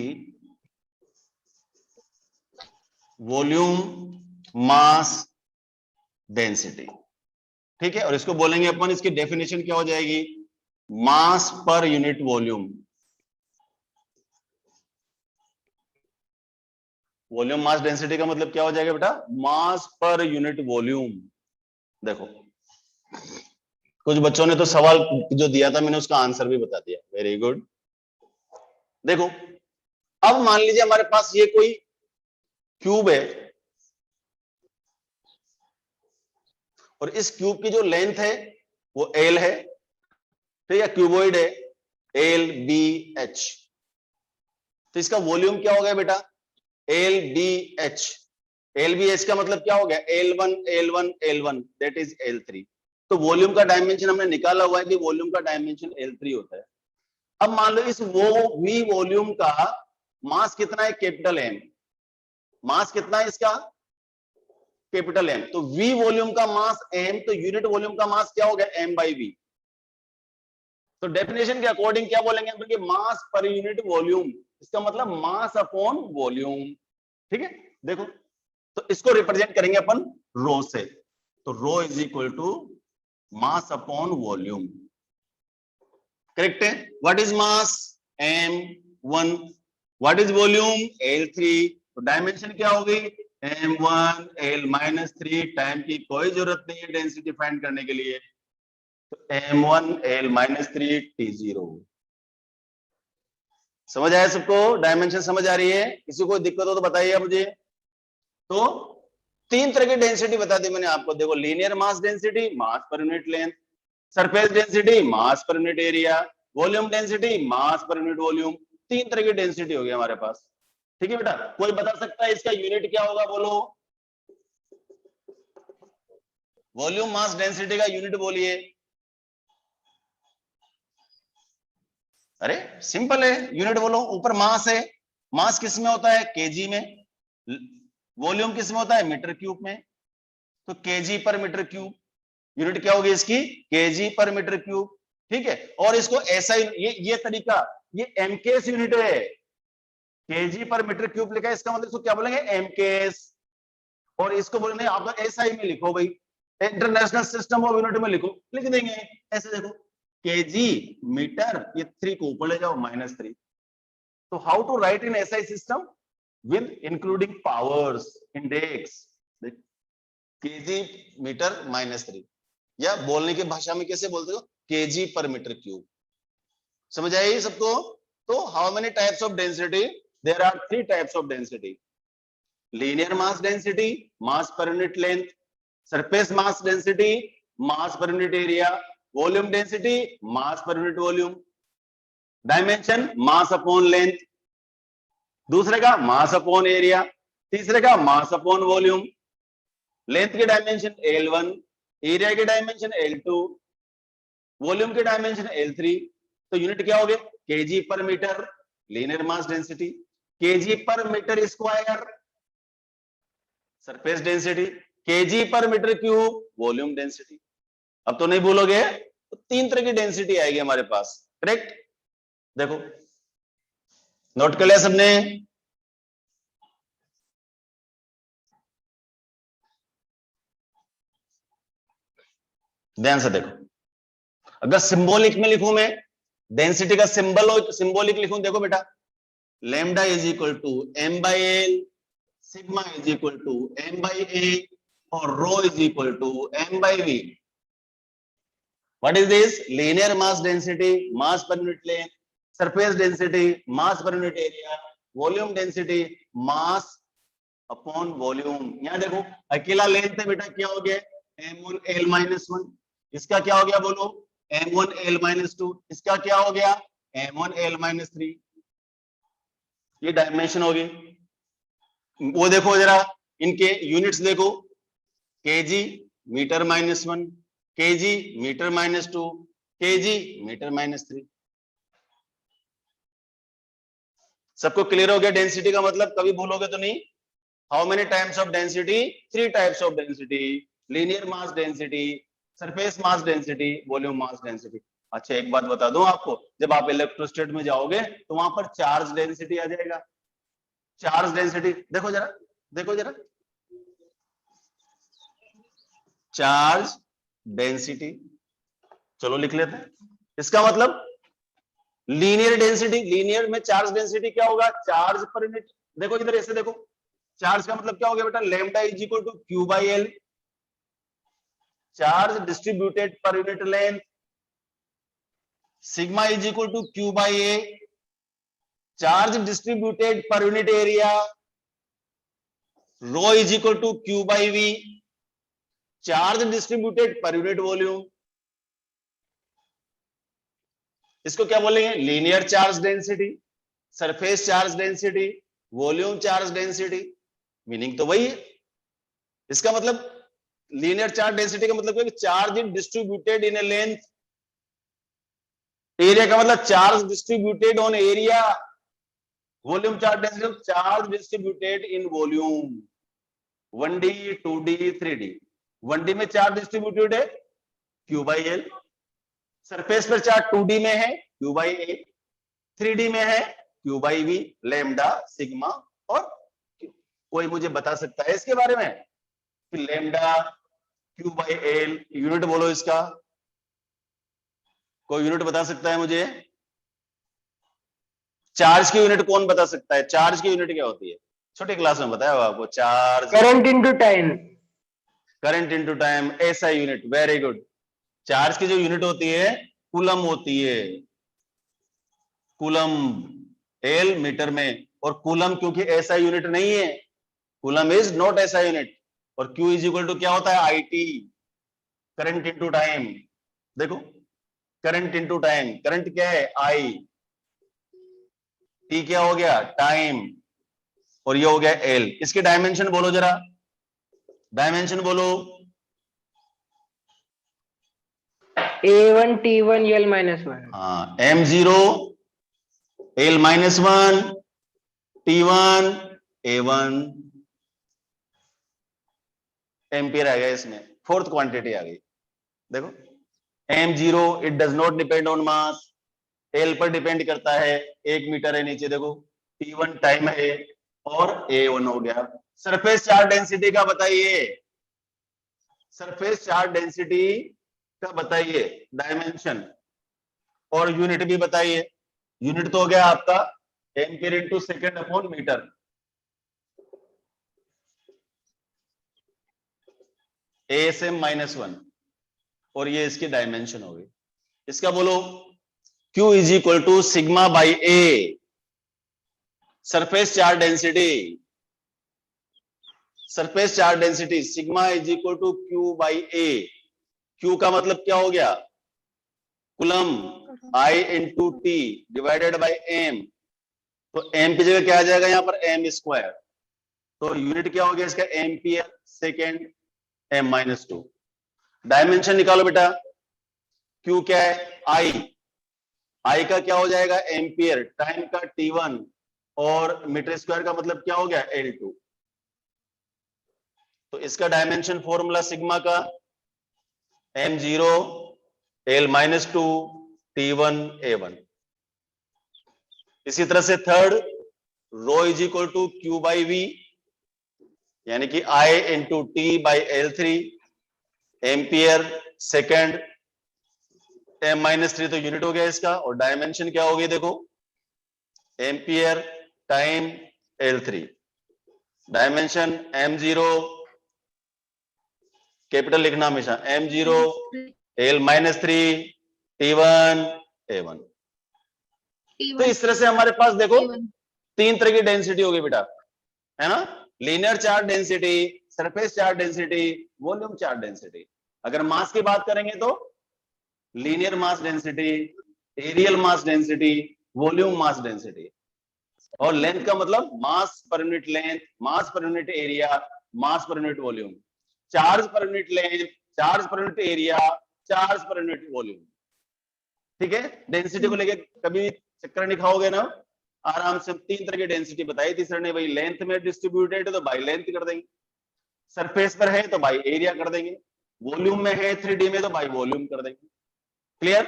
A: volume mass density, ठीक है। और इसको बोलेंगे अपन, इसकी डेफिनेशन क्या हो जाएगी, mass per unit volume. Volume mass density का मतलब क्या हो जाएगा बेटा, मास पर यूनिट वॉल्यूम। देखो कुछ बच्चों ने तो सवाल जो दिया था मैंने उसका आंसर भी बता दिया, वेरी गुड। देखो अब मान लीजिए हमारे पास ये कोई क्यूब है और इस क्यूब की जो लेंथ है वो एल है, ठीक है, क्यूबोइड है एल बी एच। तो इसका वॉल्यूम क्या हो गया बेटा, L B H. L B H का मतलब क्या हो गया, L one L one L one that is L three. तो वॉल्यूम का डायमेंशन हमने निकाला हुआ है कि वॉल्यूम का डायमेंशन एल थ्री होता है। अब मान लो इस वो वी वॉल्यूम का मास कितना है, कैपिटल एम। मास कितना है इसका, कैपिटल एम। तो वी वॉल्यूम का मास एम, तो यूनिट वॉल्यूम का मास क्या हो गया, एम बाई वी। तो डेफिनेशन के अकॉर्डिंग क्या बोलेंगे हम, कि मास पर यूनिट वॉल्यूम, इसका मतलब मास अपॉन वॉल्यूम। ठीक है, देखो तो इसको रिप्रेजेंट करेंगे अपन रो से। तो rho is equal to mass upon volume, correct है। What is mass, M one. What is volume, L three. तो डायमेंशन क्या होगी, M one L minus three. Time की कोई जरूरत नहीं है डेंसिटी फाइंड करने के लिए, तो M one L minus three T zero. समझ आया सबको, डायमेंशन समझ आ रही है, किसी को दिक्कत हो तो बताइए मुझे। तो तीन तरह की डेंसिटी बता दी मैंने आपको, देखो linear mass density, mass per unit length, surface density, mass per unit area, volume density, mass per unit volume. तीन तरह की डेंसिटी होगी हमारे पास। ठीक है बेटा, कोई बता सकता है इसका यूनिट क्या होगा, बोलो। वॉल्यूम मास डेंसिटी का यूनिट बोलिए। अरे सिंपल है, यूनिट बोलो। ऊपर मास है, मास किस में होता है, केजी में। वॉल्यूम किस में होता है, मीटर क्यूब में। तो KG per metre cube, unit क्या होगी इसकी, केजी पर मीटर क्यूब। ठीक है, और इसको ऐसा ही ये तरीका, ये एमकेएस यूनिट है। केजी पर मीटर क्यूब लिखा है, इसका मतलब इसको क्या बोलेंगे, एमकेएस। और इसको बोलेंगे आप एसआई में लिखो भाई, इंटरनेशनल सिस्टम ऑफ यूनिट में लिखो, लिख देंगे ऐसे। देखो केजी मीटर, ये थ्री को ऊपर ले जाओ, माइनस थ्री। तो how to write in SI system, with including powers index, KG metre minus three. या बोलने की भाषा में कैसे बोलते हो, केजी पर मीटर क्यूब। समझ आई सबको। तो how many types of density, there are three types of density. Linear mass density, mass per unit length, surface mass density, mass per unit area, volume density, mass per unit volume. Dimension mass upon length, दूसरे का mass upon area, तीसरे का mass upon volume. Length के dimension L1, area के dimension L2, volume के dimension L3। तो unit क्या हो गए, KG per metre linear mass density, KG per metre square surface density, KG per metre cube volume density. अब तो नहीं भूलोगे, तो तीन तरह की डेंसिटी आएगी हमारे पास, करेक्ट। देखो नोट कर लिया सबने। ध्यान से देखो, अगर सिंबॉलिक में लिखूं मैं, डेंसिटी का सिंबॉलिक लिखूं, देखो बेटा, lambda is equal to M by L, sigma is equal to M by A, और rho is equal to M by V. What is this, linear mass density, mass per unit length, surface density, mass per unit area, volume density, mass upon volume. यहां देखो अकेला length है बेटा, क्या हो गया, m1 l minus one. इसका क्या हो गया बोलो, m1 l माइनस टू। इसका क्या हो गया, m1 l माइनस थ्री। ये डायमेंशन होगी। वो देखो जरा, इनके यूनिट्स देखो, KG metre minus one, KG metre minus two, KG metre minus three. सबको क्लियर हो गया डेंसिटी का मतलब, कभी भूलोगे तो नहीं। How many types of density, three types of density, linear mass density, surface mass density, volume mass density. अच्छा एक बात बता दूं आपको, जब आप इलेक्ट्रोस्टेट में जाओगे तो वहां पर चार्ज डेंसिटी आ जाएगा। चार्ज डेंसिटी देखो जरा, देखो जरा, चार्ज डेंसिटी, चलो लिख लेते हैं। इसका मतलब लीनियर डेंसिटी, लीनियर में चार्ज डेंसिटी क्या होगा, चार्ज पर यूनिट। देखो इधर ऐसे देखो, चार्ज का मतलब क्या हो गया बेटा, lambda is equal to Q by L. Charge distributed per unit length, sigma is equal to Q by A, charge distributed per unit area, rho is equal to Q by V, charge distributed per unit volume. इसको क्या बोलेंगे? Linear charge density, surface charge density, volume charge density. Meaning तो वही है। इसका मतलब linear charge density का मतलब charge distributed in A length, area का मतलब charge distributed on area, volume charge density charge distributed in volume. 1D 2D 3D। 1D में चार्ज डिस्ट्रीब्यूटेड है Q बाई एल, सरफेस पर चार्ज 2D में है Q by A, 3D में है Q by V, lambda, sigma और Q। कोई मुझे बता सकता है इसके बारे में कि lambda Q by L unit बोलो इसका? कोई यूनिट बता सकता है मुझे? चार्ज की यूनिट कौन बता सकता है? चार्ज की यूनिट क्या होती है? छोटी क्लास में बताया होगा आपको। Charge
C: current into time.
A: Current into time, ऐसा यूनिट। Very good. चार्ज की जो यूनिट होती है कूलम होती है, कूलम, एल मीटर में। और कूलम क्योंकि ऐसा यूनिट नहीं है, कूलम इज नॉट ऐसा यूनिट। और क्यू इज इक्वल टू क्या होता है? IT, current into time. देखो, करंट इनटू टाइम, करंट क्या है? आई, टी क्या हो गया? टाइम, और ये हो गया एल। इसके डायमेंशन बोलो जरा, डायमेंशन बोलो।
C: A1 T1 L minus 1।
A: हाँ, M0 L minus 1 T1 A1 ampere आ गया इसमें, फोर्थ क्वांटिटी आ गई। देखो, M0 it does not depend on mass, L पर डिपेंड करता है, 1 मीटर है नीचे। देखो, T1 टाइम है और A1 हो गया। सरफेस चार्ज डेंसिटी का बताइए, सरफेस चार्ज डेंसिटी का बताइए डायमेंशन, और यूनिट भी बताइए। यूनिट तो हो गया आपका ampere into second upon metre. ASM minus 1, और ये इसकी डायमेंशन हो गई। इसका बोलो, Q is equal to sigma by A, surface charge density, surface charge density sigma is equal to Q by A. Q का मतलब क्या हो गया? Coulomb, I into T divided by M. तो एम की जगह क्या आ जाएगा यहाँ पर? M square. तो यूनिट क्या हो गया इसका? Ampere second M minus 2। Dimension निकालो बेटा। Q क्या है? I का क्या हो जाएगा? एम्पियर, टाइम का T1, और मीटर स्क्वायर का मतलब क्या हो गया? L2। तो इसका डायमेंशन फॉर्मूला सिग्मा का M0 L minus 2 T1 A1। इसी तरह से third, rho is equal to Q by V, यानी कि I into T by L3, ampere second, M minus 3 तो यूनिट हो गया इसका, और डायमेंशन क्या हो गई? देखो, ampere time L3, dimension M0, capital लिखना हमेशा, M0 L minus 3 T1 A1। तो इस तरह से हमारे पास देखो 3 तरह की डेंसिटी होगी बेटा, है ना? Linear charge density, surface charge density, volume charge density. अगर मास की बात करेंगे तो linear mass density, areal mass density, volume mass density. और लेंथ का मतलब मास पर यूनिट लेंथ, मास per unit area, mass per unit volume. Charge per unit length, charge per unit area, charge per unit volume. ठीक है? Density को लेके कभी चक्कर नहीं खाओगे ना, आराम से। 3 तरह की डेंसिटी बताई। तीसरा ने भाई लेंथ में डिस्ट्रीब्यूटेड है तो बाई लेंथ कर देंगे, सरफेस पर है तो बाई एरिया कर देंगे, वॉल्यूम में है 3D में तो बाई वॉल्यूम कर देंगे। क्लियर?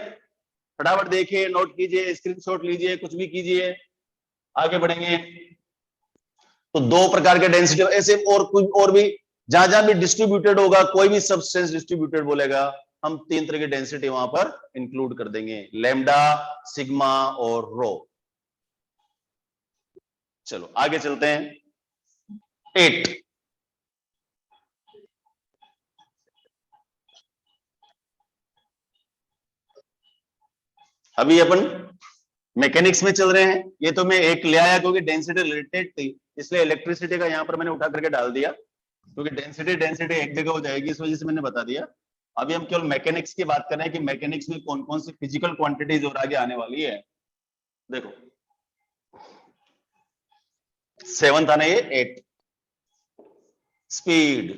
A: फटाफट देखिए, नोट कीजिए, स्क्रीनशॉट लीजिए, कुछ भी कीजिए, आगे बढ़ेंगे। तो 2 प्रकार के डेंसिटी ऐसे, और कुछ और भी, जहां जहां भी डिस्ट्रीब्यूटेड होगा, कोई भी सब्सटेंस डिस्ट्रीब्यूटेड बोलेगा, हम 3 तरह की डेंसिटी वहां पर इंक्लूड कर देंगे, लैम्डा, सिग्मा और रो। चलो आगे चलते हैं। 8, अभी अपन मैकेनिक्स में चल रहे हैं। ये तो मैं एक ले आया क्योंकि डेंसिटी रिलेटेड थी, इसलिए इलेक्ट्रिसिटी का यहाँ पर मैंने उठा करके डाल दिया, क्योंकि डेंसिटी डेंसिटी एक जगह हो जाएगी, इस वजह से मैंने बता दिया। अभी हम केवल मैकेनिक्स की बात कर रहे हैं कि मैकेनिक्स में कौन कौन सी फिजिकल क्वांटिटीज और आगे आने वाली है। देखो 7 था ना ये, 8 स्पीड।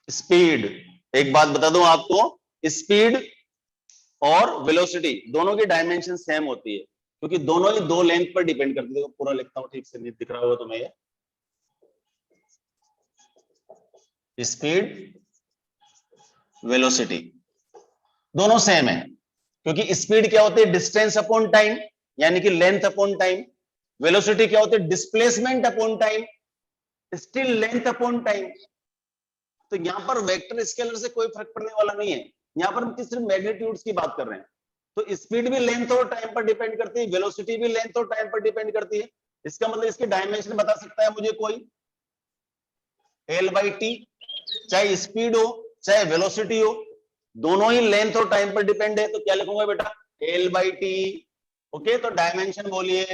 A: स्पीड, एक बात बता दूं आपको, स्पीड और वेलोसिटी दोनों की डायमेंशन सेम होती है, क्योंकि दोनों ही दो लेंथ पर डिपेंड करती है। पूरा लिखता हूं, ठीक से नहीं दिख रहा होगा तुम्हें ये। स्पीड वेलोसिटी दोनों सेम है, क्योंकि स्पीड क्या होती है, डिस्टेंस अपॉन टाइम, यानी कि लेंथ अपॉन टाइम। वेलोसिटी क्या होती है, displacement upon time, still length upon time. तो यहां पर वेक्टर स्केलर से कोई फर्क पड़ने वाला नहीं है, यहां पर हम सिर्फ मैग्नीट्यूड्स की बात कर रहे हैं। तो स्पीड भी लेंथ और टाइम पर डिपेंड करती है, वेलोसिटी भी लेंथ और टाइम पर डिपेंड करती है। इसका मतलब इसके डायमेंशन बता सकता है मुझे कोई, L/T, चाहे स्पीड हो चाहे वेलोसिटी हो, दोनों ही लेंथ और टाइम पर डिपेंड है। तो क्या लिखूंगा बेटा, L/T। ओके, तो डायमेंशन बोलिए,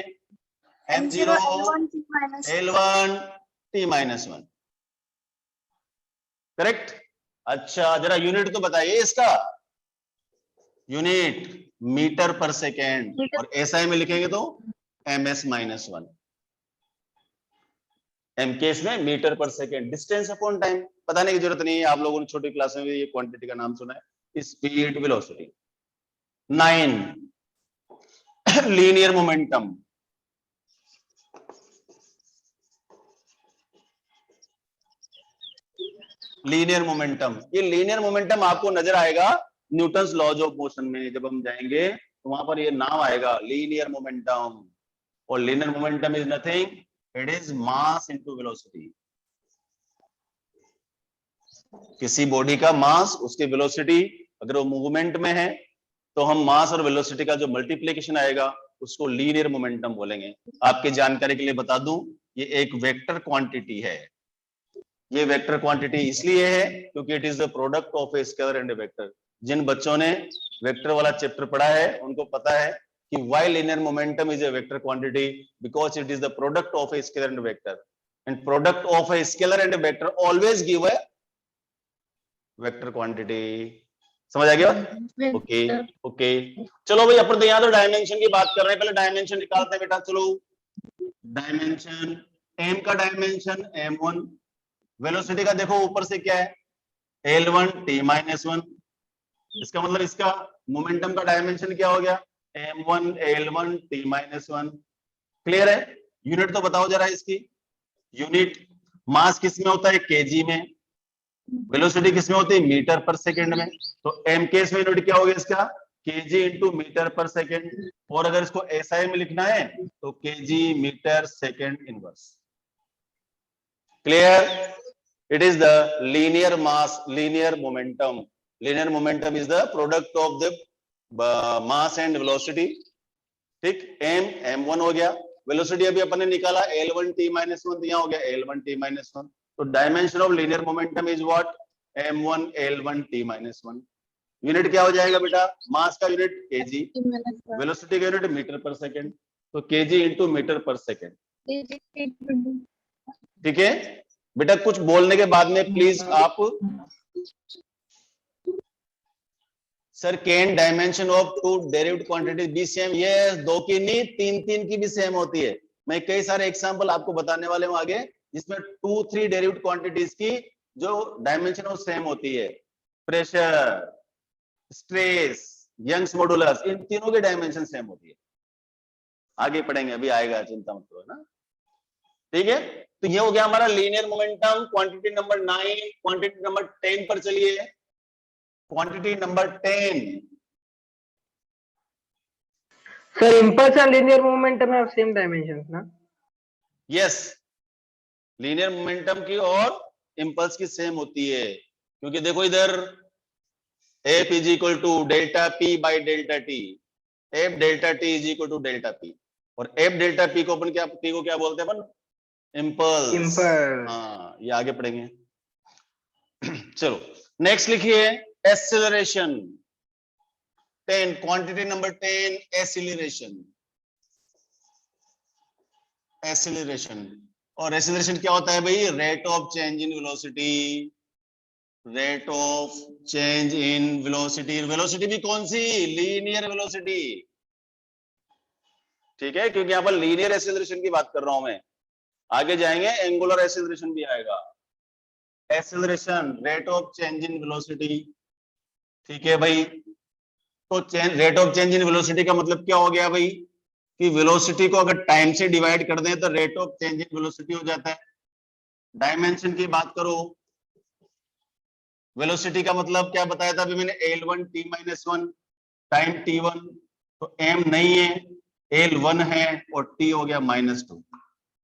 A: m0 L1 T-1, करेक्ट। अच्छा जरा यूनिट तो बताइए इसका, यूनिट मीटर पर सेकेंड, और SI में लिखेंगे तो ms-1, एम केस में metre per second. Distance upon time बताने की जरूरत नहीं है, आप लोगों ने छोटी क्लास में भी ये क्वांटिटी का नाम सुना है। Speed velocity. 9 linear momentum. Linear momentum, ये लीनियर मोमेंटम आपको नजर आएगा न्यूटन्स लॉज ऑफ मोशन में, जब हम जाएंगे तो वहां पर ये नाम आएगा लीनियर मोमेंटम। और linear momentum is nothing, it is mass into velocity. किसी बॉडी का मास, उसकी वेलोसिटी, अगर वो मूवमेंट में है तो हम मास और वेलोसिटी का जो मल्टीप्लिकेशन आएगा उसको लीनियर मोमेंटम बोलेंगे। आपकी जानकारी के लिए बता दूं, ये एक वेक्टर क्वांटिटी है। ये वेक्टर क्वांटिटी इसलिए है क्योंकि it is the product of a scalar and a vector. जिन बच्चों ने वेक्टर वाला चैप्टर पढ़ा है उनको पता है कि why linear momentum is a vector quantity, because it is the product of a scalar and vector, and product of a scalar and a vector always give a vector quantity. समझ आ गया? Okay okay, चलो भाई अपन तो यहाँ तो dimension की बात कर रहे हैं, पहले डायमेंशन निकालते हैं बेटा। चलो डायमेंशन, m का डायमेंशन m1, वेलोसिटी का देखो ऊपर से क्या है, L1 T-1। इसका मतलब इसका मोमेंटम का डायमेंशन क्या हो गया, m1 L1 T-1। क्लियर है? यूनिट तो बताओ जरा इसकी। यूनिट मास किस में होता है, केजी में। वेलोसिटी किस में होती है, मीटर पर सेकेंड में। तो m केस में यूनिट क्या हो गया इसका, KG into metre per second. और अगर इसको SI में लिखना है तो KG metre second inverse. Clear? It is the linear mass, linear momentum. Linear momentum is the product of the mass and velocity. ठीक, m1 हो गया। वेलोसिटी अभी अपन ने निकाला L1 T-1, तो यहाँ हो गया L1 T-1। तो dimension of linear momentum is what, m1 L1 T-1। Unit क्या हो जाएगा बेटा, मास का यूनिट केजी, वेलोसिटी का यूनिट मीटर पर सेकेंड, तो KG into metre per second. ठीक है बेटा, कुछ बोलने के बाद में प्लीज आप, sir can dimension of two derived quantities be same, ये दो की नहीं तीन तीन की भी सेम होती है। मैं कई सारे एग्जांपल आपको बताने वाले हूं आगे, जिसमें 2-3 डेरिव्ड क्वांटिटीज की जो डायमेंशन वो सेम होती है। प्रेशर, स्ट्रेस, यंग्स मॉडुलस, इन तीनों की डायमेंशन सेम होती है। आगे पढ़ेंगे, अभी आएगा, चिंता मत करो ना। ठीक है, तो ये हो गया हमारा linear momentum, quantity number 9। Quantity number 10 पर चलिए। Quantity number 10,
C: Sir, impulse and linear momentum have same dimensions, ना?
A: यस, लीनियर मोमेंटम की और इंपल्स की सेम होती है, क्योंकि देखो इधर F is equal to delta P by delta T, F delta T is equal to delta P, और F डेल्टा P को अपन क्या, P को क्या बोलते हैं अपन, इंपल्स।
C: Impulse.
A: हाँ, ये आगे पढ़ेंगे। चलो नेक्स्ट लिखिए acceleration 10, quantity number 10, acceleration. Acceleration, और एक्सीलरेशन क्या होता है भाई? Rate of change in velocity. Rate of change in velocity, velocity भी कौन सी? लीनियर वेलोसिटी, ठीक है, क्योंकि यहां पर लीनियर एक्सीलरेशन की बात कर रहा हूं मैं। आगे जाएंगे एंगुलर एक्सीलरेशन भी आएगा। Acceleration, rate of change in velocity, ठीक है भाई। तो change, rate of change in velocity का मतलब क्या हो गया भाई? कि वेलोसिटी को अगर टाइम से डिवाइड कर दें तो rate of change in velocity हो जाता है। डायमेंशन की बात करो, वेलोसिटी का मतलब क्या बताया था अभी मैंने? L1 t-1 टाइम t1, तो m नहीं है, L1 है, और t हो गया -2।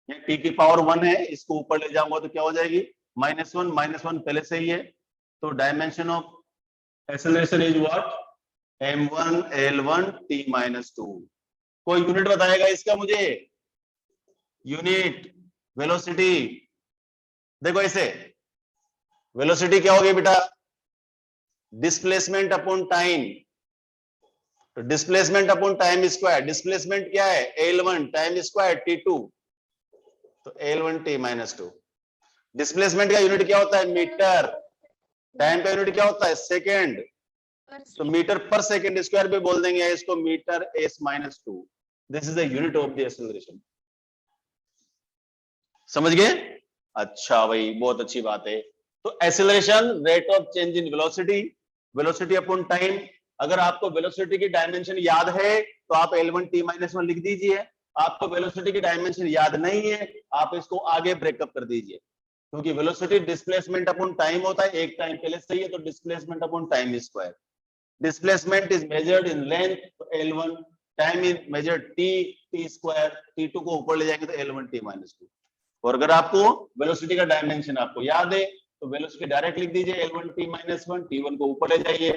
A: ये t की पावर 1 है, इसको ऊपर ले जाऊंगा तो क्या हो जाएगी? -1, -1 पहले से ही है। तो dimension of acceleration is what? m1 L1 t-2। कोई यूनिट बताएगा इसका मुझे? यूनिट वेलोसिटी, देखो ऐसे, वेलोसिटी क्या होगी बेटा? Displacement upon time. तो displacement upon time square, displacement क्या है? L1 टाइम स्क्वायर t2, तो L1 t-2। डिस्प्लेसमेंट का यूनिट क्या होता है? मीटर। टाइम का यूनिट क्या होता है? सेकेंड। तो मीटर पर सेकेंड स्क्वायर भी बोल देंगे इसको, metre s-2। This is the unit of the acceleration. समझ गए? अच्छा भाई, बहुत अच्छी बात है। तो acceleration, rate of change in velocity, velocity upon time. अगर आपको वेलोसिटी की डायमेंशन याद है तो आप L1 t-1 लिख दीजिए। आपको वेलोसिटी की डायमेंशन याद नहीं है, आप इसको आगे ब्रेकअप कर दीजिए, क्योंकि वेलोसिटी डिस्प्लेसमेंट अपॉन टाइम होता है। एक टाइम पहले सही है, तो displacement upon time square. Displacement is measured in length, तो L1, time is measured t square, t2 को ऊपर ले जाएंगे तो L1 t-2। और अगर आपको वेलोसिटी का डायमेंशन आपको याद है तो वेलोसिटी डायरेक्ट लिख दीजिए, L1 t-1, t1 को ऊपर ले जाइए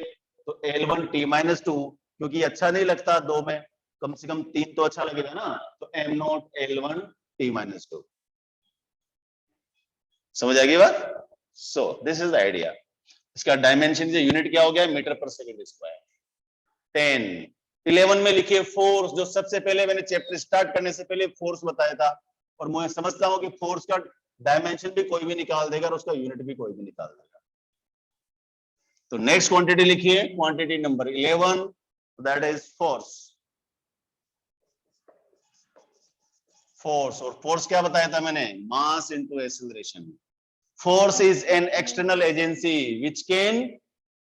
A: तो L1 t-2, क्योंकि अच्छा नहीं लगता दो में, कम से कम 3 तो अच्छा लगेगा ना, तो m0 L1 t-2। समझ आ गई बात? So this is the idea. इसका डायमेंशन जो यूनिट क्या हो गया? Metre per second square. 10, 11 में लिखिए फोर्स, जो सबसे पहले मैंने चैप्टर स्टार्ट करने से पहले फोर्स बताया था, और मैं समझता हूं कि फोर्स का डायमेंशन भी कोई भी निकाल देगा और उसका यूनिट भी कोई भी निकाल देगा। तो नेक्स्ट क्वांटिटी लिखिए, quantity number 11, that is force. Force, और फोर्स क्या बताया था मैंने? Mass into acceleration. Force is an external agency which can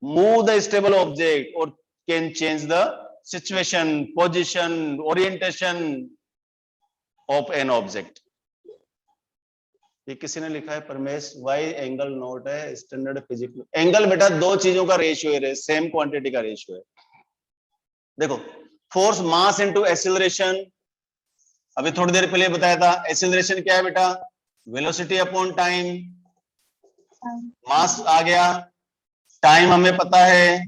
A: move the stable object और can change the situation, position, orientation of an object. ये किसी ने लिखा है परमेश, वाई एंगल नोट है स्टैंडर्ड फिजिक्स। एंगल बेटा दो चीजों का रेशियो है, सेम क्वांटिटी का रेशियो है। देखो, फोर्स मास इनटू एक्सेलरेशन, अभी थोड़ी देर पहले बताया था। एक्सेलरेशन क्या है बेटा? Velocity upon time. मास आ गया, टाइम हमें पता है,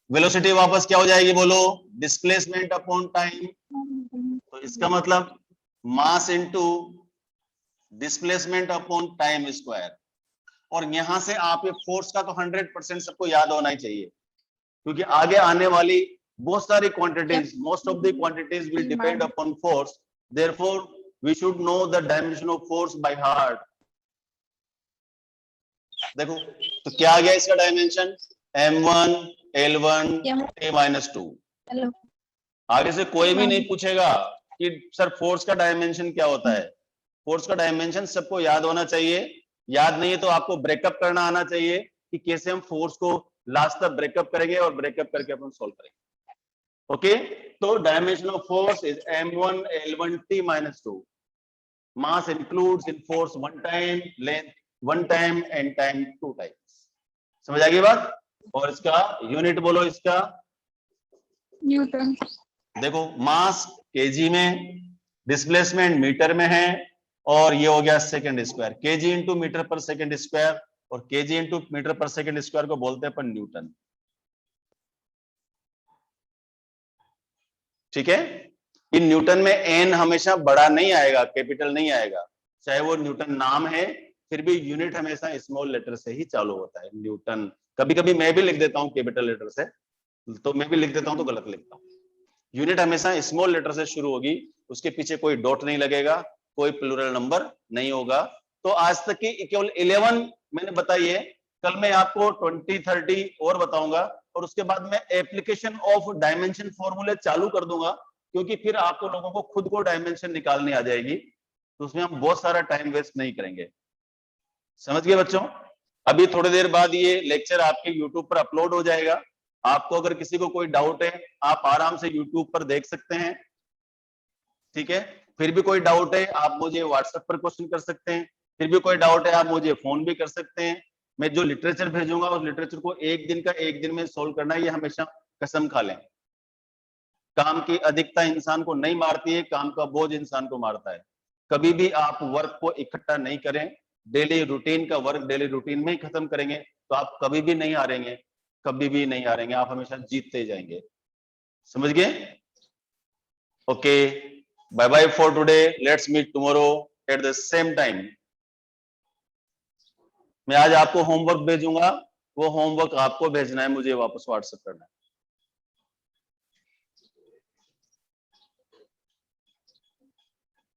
A: वेलोसिटी वापस क्या हो जाएगी बोलो? Displacement upon time. तो इसका मतलब mass into displacement upon time square. और यहां से आप ये फोर्स का तो 100% सबको याद होना ही चाहिए, क्योंकि आगे आने वाली बहुत सारी quantities, most of the quantities will depend upon force, therefore we should know the dimension of force by heart. देखो तो क्या आ गया इसका डायमेंशन? m1 L1 t-2। आगे से कोई भी नहीं पूछेगा कि सर फोर्स का डायमेंशन क्या होता है। फोर्स का डायमेंशन सबको याद होना चाहिए। याद नहीं है तो आपको ब्रेकअप करना आना चाहिए कि कैसे हम फोर्स को लास्ट तक ब्रेकअप करेंगे और ब्रेकअप करके अपन सोल्व करेंगे। ओके, तो dimension of force is m1 L1 t-2। Mass includes in force one time, length one time, and time two times. समझ आ गई बात? और इसका यूनिट बोलो इसका?
B: न्यूटन।
A: देखो, मास केजी में, डिस्प्लेसमेंट मीटर में है, और ये हो गया second square, KG into metre per second square, और KG into metre per second square को बोलते हैं अपन न्यूटन। ठीक है? इन न्यूटन में एन हमेशा बड़ा नहीं आएगा, कैपिटल नहीं आएगा, चाहे वो न्यूटन नाम है, फिर भी यूनिट हमेशा स्मॉल लेटर से ही चालू होता है। न्यूटन, कभी कभी मैं भी लिख देता हूँ कैपिटल लेटर से, तो मैं भी लिख देता हूँ तो गलत लिखता हूँ। यूनिट हमेशा स्मॉल लेटर से शुरू होगी, उसके पीछे कोई डॉट नहीं लगेगा, कोई प्लूरल नंबर नहीं होगा। तो आज तक की केवल 11 मैंने बताई है, कल मैं आपको 20 30 और बताऊंगा, और उसके बाद मैं एप्लीकेशन ऑफ डायमेंशन फॉर्मूले चालू कर दूंगा, क्योंकि फिर आपको लोगों को खुद को डायमेंशन निकालनी आ जाएगी, तो उसमें हम बहुत सारा टाइम वेस्ट नहीं करेंगे। समझ गए बच्चों? अभी थोड़ी देर बाद ये लेक्चर आपके यूट्यूब पर अपलोड हो जाएगा। आपको अगर किसी को कोई डाउट है, आप आराम से यूट्यूब पर देख सकते हैं, ठीक है। फिर भी कोई डाउट है, आप मुझे व्हाट्सएप पर क्वेश्चन कर सकते हैं। फिर भी कोई डाउट है, आप मुझे फोन भी कर सकते हैं। मैं जो लिटरेचर भेजूंगा उस लिटरेचर को एक दिन का एक दिन में सोल्व करना है, ये हमेशा कसम खा लें। काम की अधिकता इंसान को नहीं मारती है, काम का बोझ इंसान को मारता है। कभी भी आप वर्क को इकट्ठा नहीं करें, डेली रूटीन का वर्क डेली रूटीन में ही खत्म करेंगे, तो आप कभी भी नहीं हारेंगे, कभी भी नहीं हारेंगे, आप हमेशा जीतते जाएंगे। समझ गए? Okay, bye bye for today, let's meet tomorrow at the same time. मैं आज आपको होमवर्क भेजूंगा, वो होमवर्क आपको भेजना है, मुझे वापस व्हाट्सएप करना है।